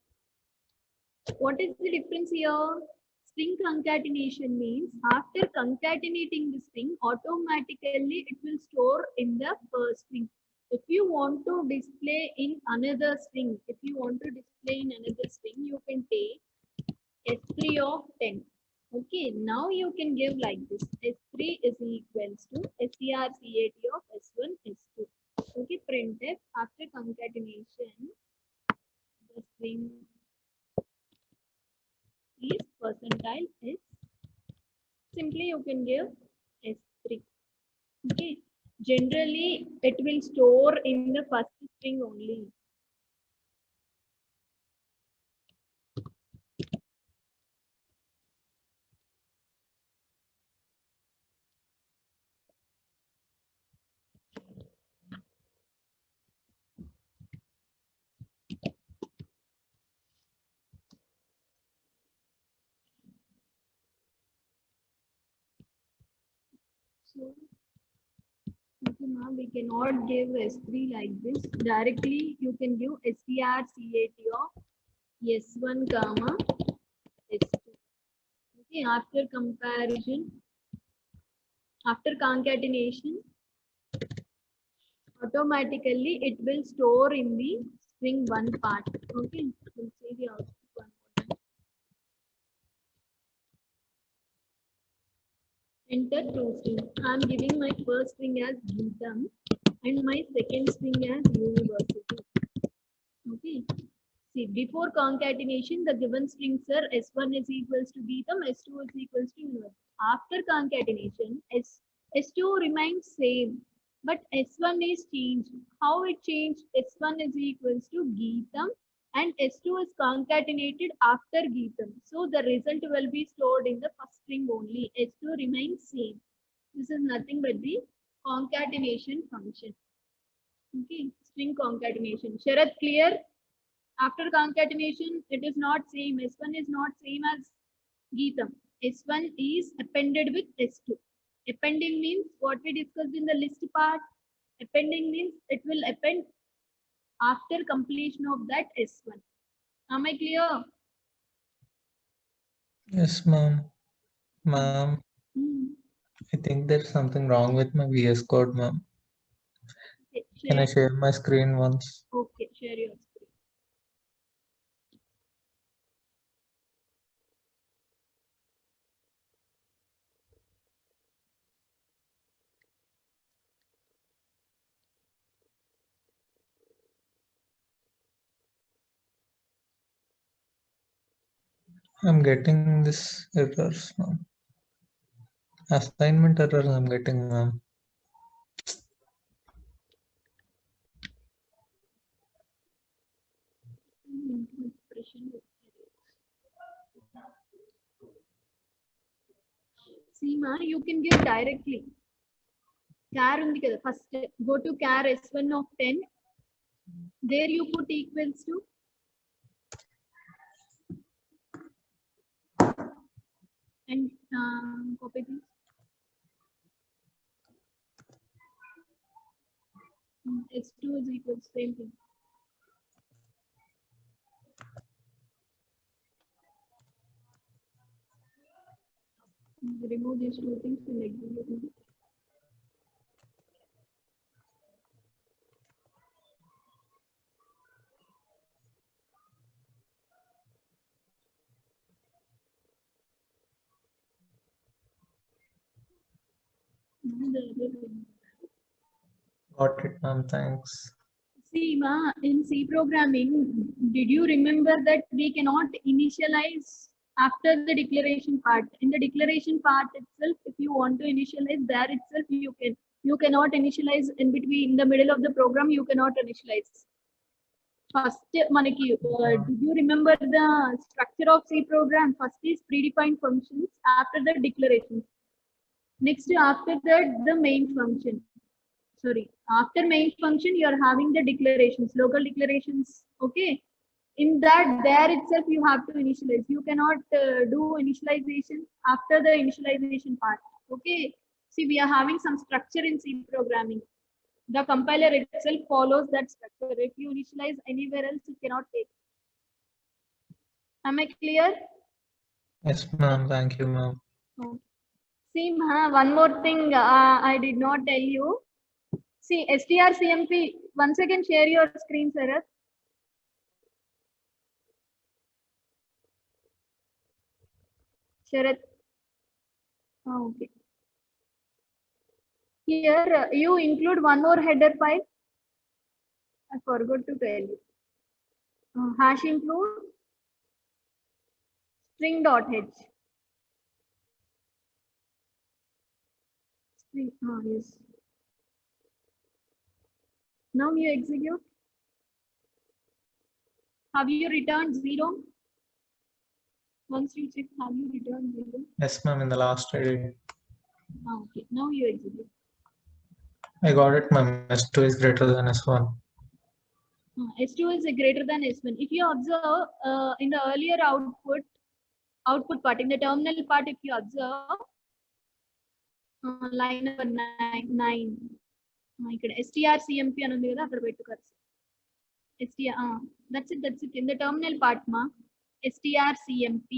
What is the difference here? String concatenation means after concatenating the string, automatically it will store in the first string. If you want to display in another string, you can take S3 of 10. Okay, now you can give like this. S3 is equals to STRCAT of S1, S2. Okay, printf after concatenation, the string is percentile S. Simply you can give S3. Okay. Generally, it will store in the first string only. So, okay, ma'am, we cannot give S3 like this. Directly, you can give STRCAT of S1 comma S2. Okay, after comparison, after concatenation, automatically it will store in the string one part. Okay, we'll see the output one more time. Enter two strings. I'm giving my first string as Geetam and my second string as university. Okay. See, before concatenation, the given strings are S1 is equals to Geetam, S2 is equals to university. After concatenation, S2 remains same, but S1 is changed. How it changed? S1 is equals to Geetam and S2 is concatenated after Geetam. So the result will be stored in the first string only. S2 remains same. This is nothing but the concatenation function. Okay, string concatenation. Sharat, clear? After concatenation, it is not same. S1 is not same as Geetam. S1 is appended with S2. Appending means what we discussed in the list part. Appending means it will append after completion of that S1. Am I clear? Yes, ma'am. Ma'am, Hmm. I think there's something wrong with my VS Code, ma'am. Okay, Can I share. share my screen once? Okay, share your screen. I'm getting this errors, ma'am. Assignment errors I'm getting, ma'am. Expression. See, ma, you can give directly. Char undi kada. First, go to char S1 of 10. There you put equals to. And copy this. S2 is equal to same thing. Remove these two things and execute it. Got it, ma'am. Thanks. See, ma, in C programming, did you remember that we cannot initialize after the declaration part? In the declaration part itself, if you want to initialize there itself, you can. You cannot initialize in between, in the middle of the program, you cannot initialize. First, manaki, did you remember the structure of C program? First is predefined functions, after that declarations. Next, after that, the main function. Sorry, after main function, you are having the declarations, local declarations. Okay. In that, there itself, you have to initialize. You cannot do initialization after the initialization part. Okay. See, we are having some structure in C programming. The compiler itself follows that structure. If you initialize anywhere else, you cannot take. Am I clear? Yes, ma'am. Thank you, ma'am. Okay. See, one more thing I did not tell you. See, strcmp, once again share your screen, Sarath. Sharath. Okay. Here, you include one more header file. I forgot to tell you. Hash include string.h. String, yes. Now you execute. Have you returned 0? Once you check, have you returned 0? Yes, ma'am. In the last edit, Okay, now you execute. I got it, ma'am. S2 is greater than S1. S2 is greater than S1. If you observe in the earlier output part, in the terminal part, if you observe line number 9, ఇక్కడ strcmp అని ఉంది కదా అక్కడ పెట్టుకోవచ్చు. That's it. In the terminal part, ma, strcmp.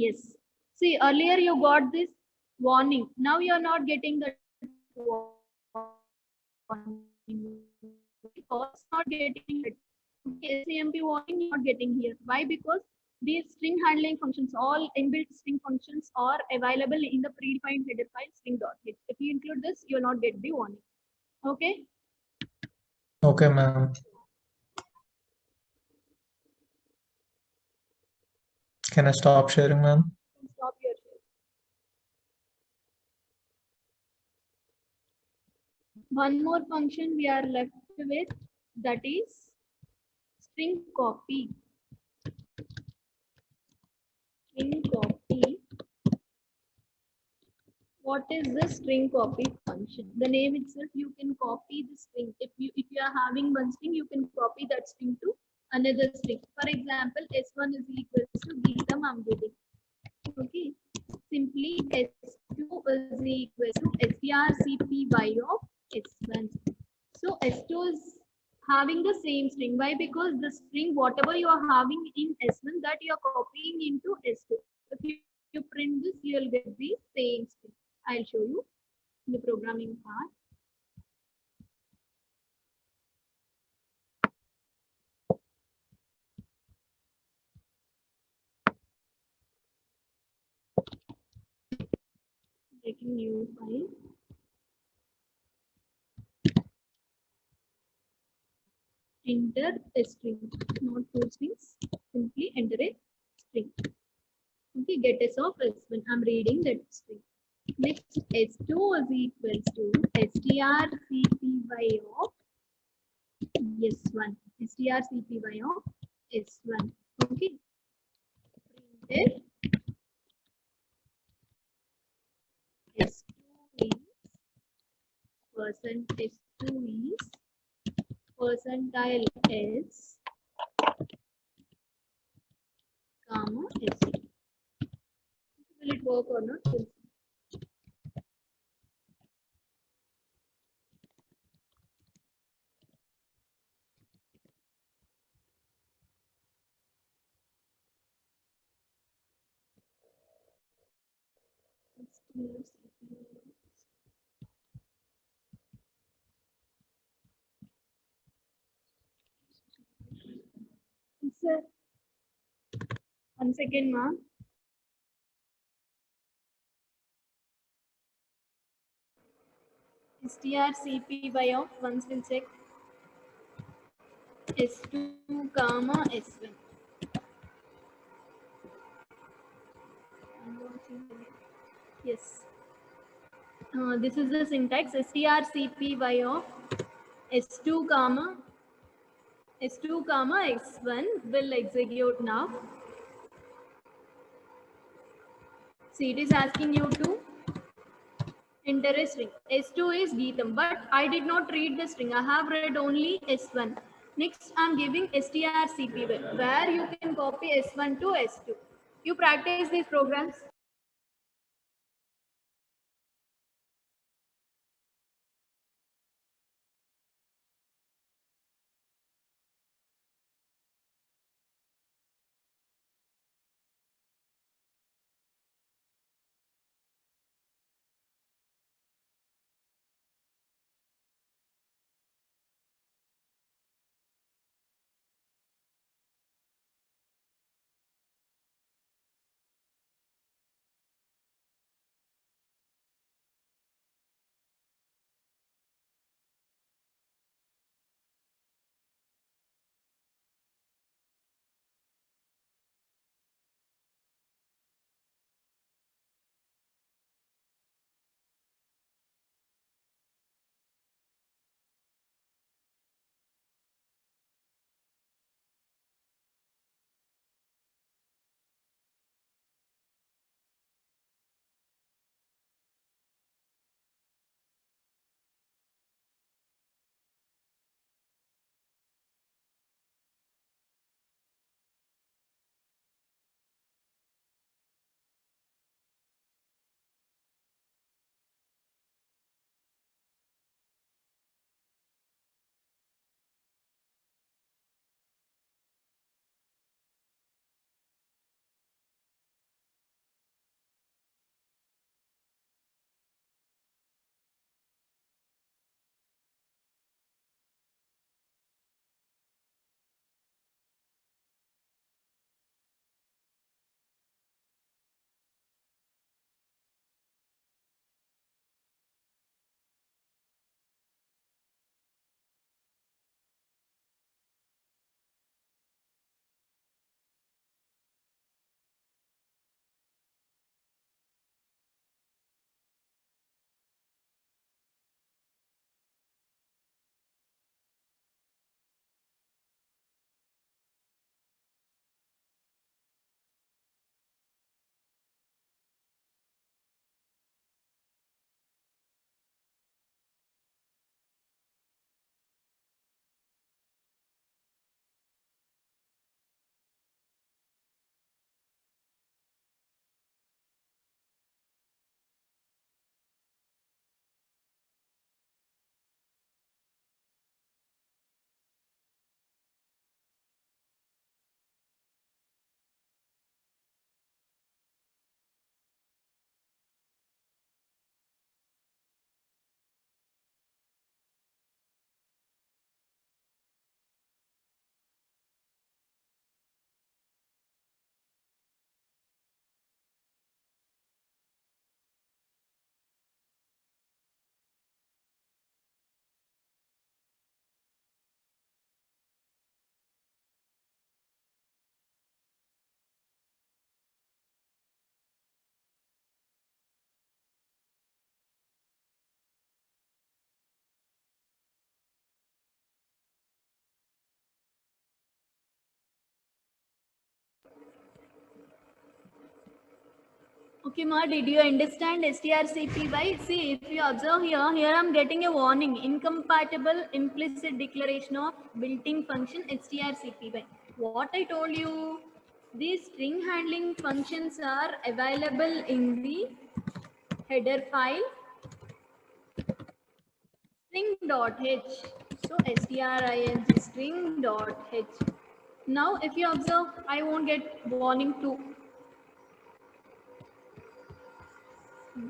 Yes. See, earlier you got this warning. Now you are not getting the warning. Because not getting it. SCMP warning you're not getting here. Why? Because these string handling functions, all inbuilt string functions are available in the predefined header file string.h. If you include this, you'll not get the warning. Okay. Okay, ma'am. Can I stop sharing, ma'am? Stop your share. One more function we are left with, that is string copy. String copy. What is the string copy function? The name itself, you can copy the string. If you are having one string, you can copy that string to another string. For example, S1 is equal to Geetam I'm getting. Okay. Simply S2 is equal to strcpy of S1. So S2 is having the same string. Why? Because the string, whatever you are having in S1, that you are copying into S2. If you print this, you will get the same string. I'll show you in the programming part. Taking new file. Enter a string, not two strings. Simply enter a string. Okay, get s of S1. I'm reading that string. Next, S2 is equals to strcpy of S1. strcpy of S1. Okay. Print S2 is S2 is percentile S, comma S. Will it work or not? We'll see. Sir, 1 second, ma'am. strcpy of, once we'll check, S2 comma S1. Yes. This is the syntax strcpy of S2 comma S1 will execute now. See, it is asking you to enter a string. S2 is Geetam, but I did not read the string. I have read only S1. Next, I'm giving strcpy, where you can copy S1 to S2. You practice these programs. Okay, Ma, did you understand strcpy? See, if you observe here I'm getting a warning. Incompatible implicit declaration of built-in function strcpy. What I told you, these string handling functions are available in the header file string.h. So string string.h. Now, if you observe, I won't get warning 2.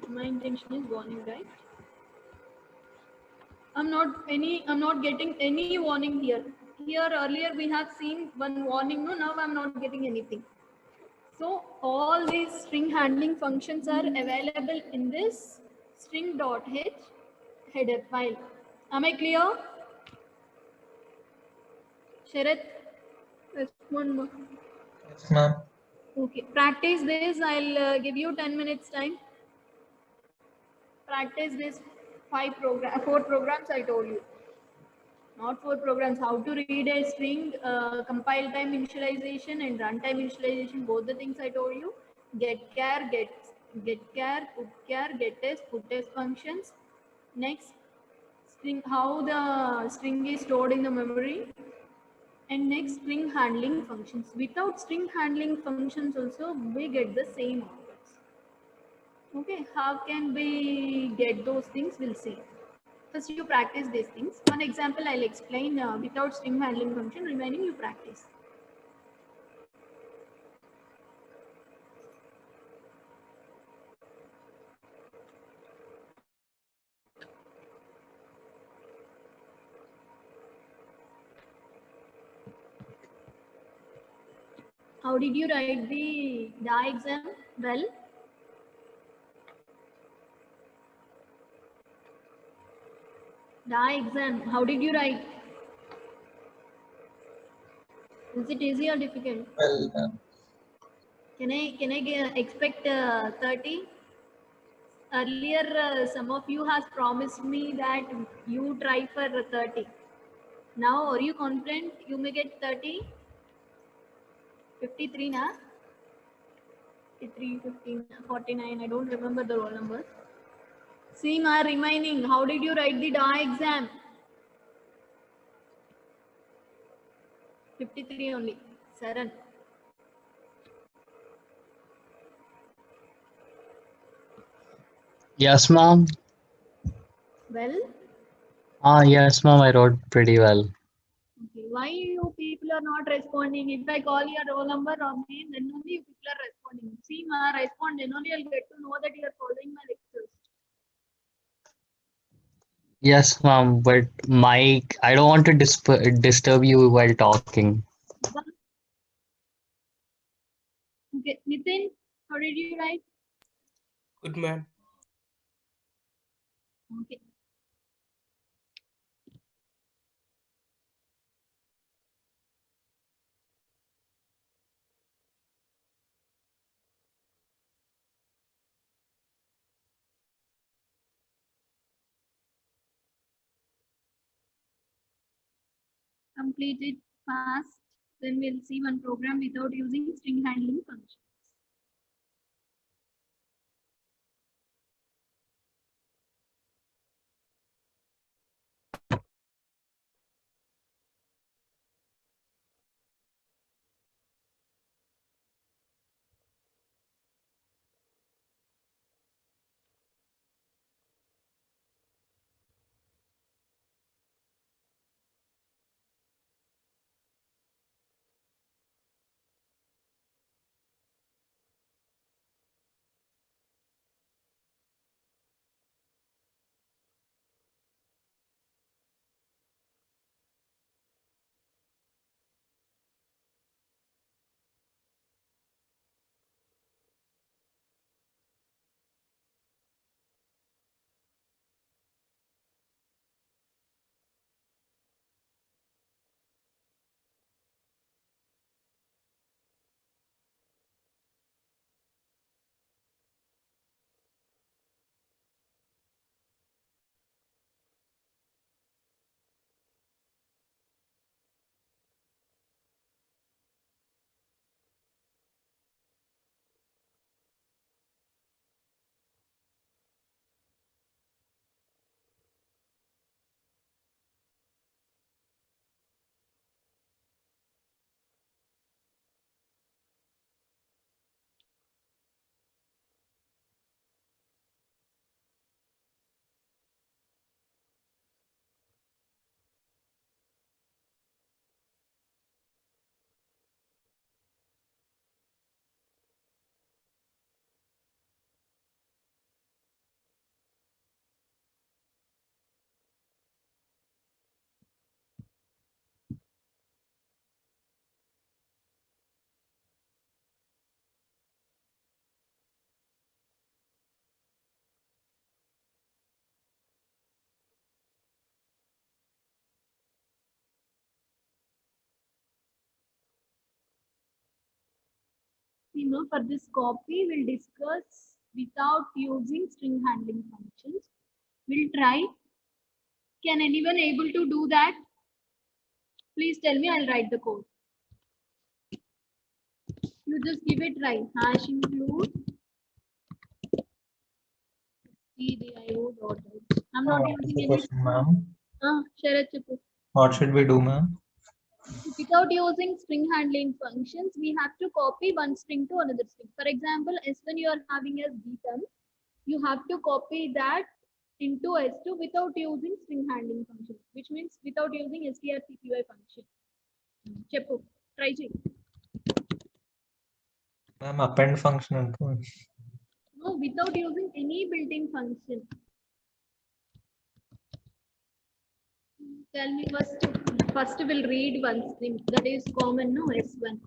My intention is warning, right? I'm not getting any warning here. Here earlier we have seen one warning. No, now I'm not getting anything. So all these string handling functions are available in this string.h header file. Am I clear? Sharath, respond more. Yes, ma'am. Okay, practice this. I'll give you 10 minutes time. Practice this 4 programs I told you. Not 4 programs. How to read a string, compile time initialization and runtime initialization. Both the things I told you. Get char, get test, put test functions. Next, string, how the string is stored in the memory. And next, string handling functions. Without string handling functions also, we get the same outputs. Okay, how can we get those things? We'll see. First, you practice these things. One example I'll explain without string handling function, remaining you practice. How did you write the DA exam? Well, DA exam, how did you write? Is it easy or difficult? Well, ma'am. Can I expect 30? Earlier, some of you has promised me that you try for 30. Now, are you confident you may get 30? 53 na? 53, 15, 49. I don't remember the roll number. See, my remaining. How did you write the DA exam? 53 only. Saran. Yes, ma'am. Well, Yes, ma'am. I wrote pretty well. okay. Why you people are not responding? If I call your roll number or name, then only you people are responding. See, ma, respond. Then only I'll get to know that you are following my lectures. Yes, ma'am. But Mike, I don't want to disturb you while talking. Okay, Nitin, how did you write? Good, ma'am. Okay. Complete it fast. Then we'll see one program without using string handling function. now for this copy, we'll discuss without using string handling functions. We'll try. Can anyone able to do that? Please tell me, I'll write the code. You just give it try. Hash include stdio dot out. I'm not using any. Question, ma'am. Sharat Chappu. What should we do, ma'am? Without using string handling functions, we have to copy one string to another string. For example, S1 you are having as button, you have to copy that into S2 without using string handling function, which means without using strcpy function. Cheppu, try check. Ma'am, append function ఉంటుంది. No, without using any built-in function. Tell me first. First we'll read one string that is common, no, S1.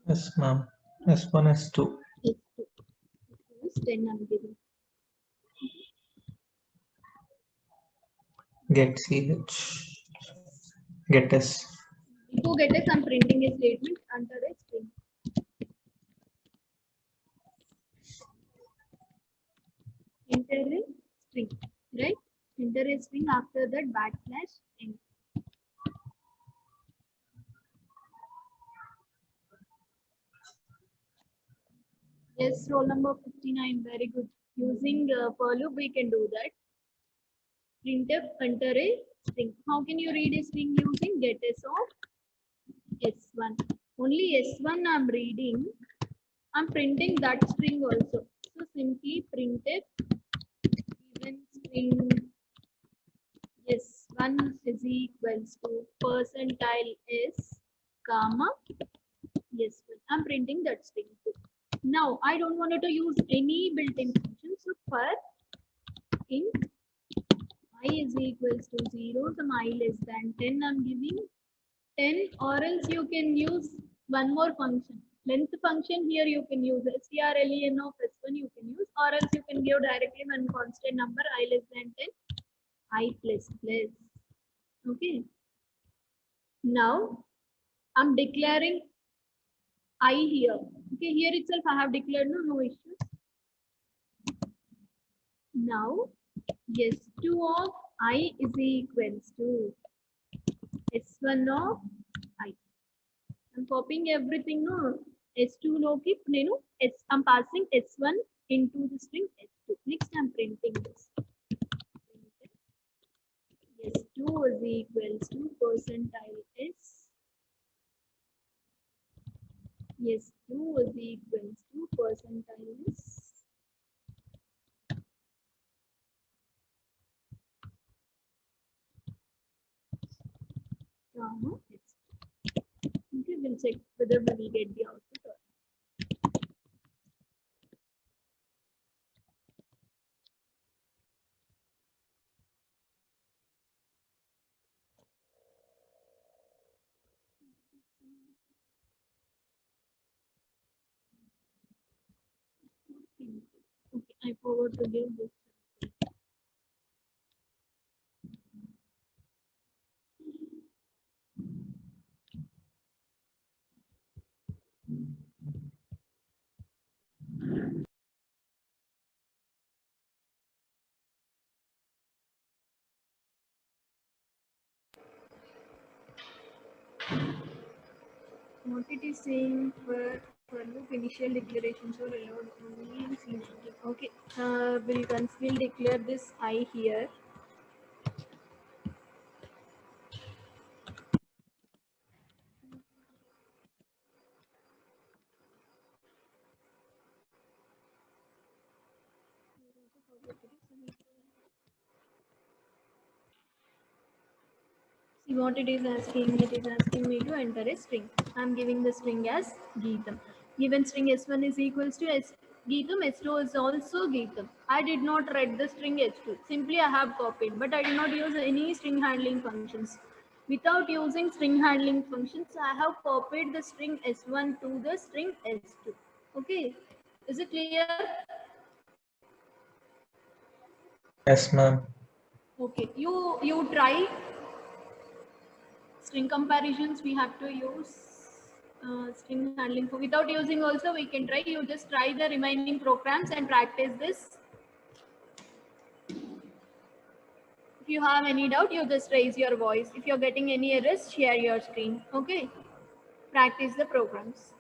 Yes, ma'am. S1, S2. S2. S2 is 10 I'm giving. Get ch. Get s. To get a I'm printing a statement under a string. Enter a string, right? Enter a string after that backslash n. Yes, roll number 59, very good. Using for loop, we can do that. Printf enter a string. How can you read a string using get s of s1? Only s1 I'm reading. I'm printing that string also. So simply printf given string s1 is equals to percentile s comma s1. I'm printing that string too. Now I don't want to use any built-in function. So for int I is equals to 0, some I less than 10, I'm giving 10, or else you can use one more function. Length function here you can use strlen of s1 you can use, or else you can give directly one constant number I less than 10, I plus plus. Okay. Now I'm declaring I here. Okay, here itself I have declared no issues. Now s2 of I is equals to s1 of I. I'm copying everything. No, S2 loki nenu I'm passing S1 into the string S2. Next I'm printing this. S2 is equals to percentile S. S2 is equals to percentile S. Comma S2. Okay, we'll check whether we will get the output or not. Okay, I forgot to give this. What it is saying for loop initial declarations or allowed only in C. Okay, we'll declare this I here. See what it is asking. It is asking me to enter a string. I'm giving the string as Geetam. Given string S1 is equals to S Geetam, S2 is also Geetam. I did not write the string S2. Simply I have copied, but I did not use any string handling functions. Without using string handling functions, I have copied the string S1 to the string S2. Okay, is it clear? Yes, ma'am. Okay, you try string comparisons we have to use. String handling without using also we can try. You just try the remaining programs and practice this. If you have any doubt, you just raise your voice. If you're getting any errors, share your screen. Okay. Practice the programs.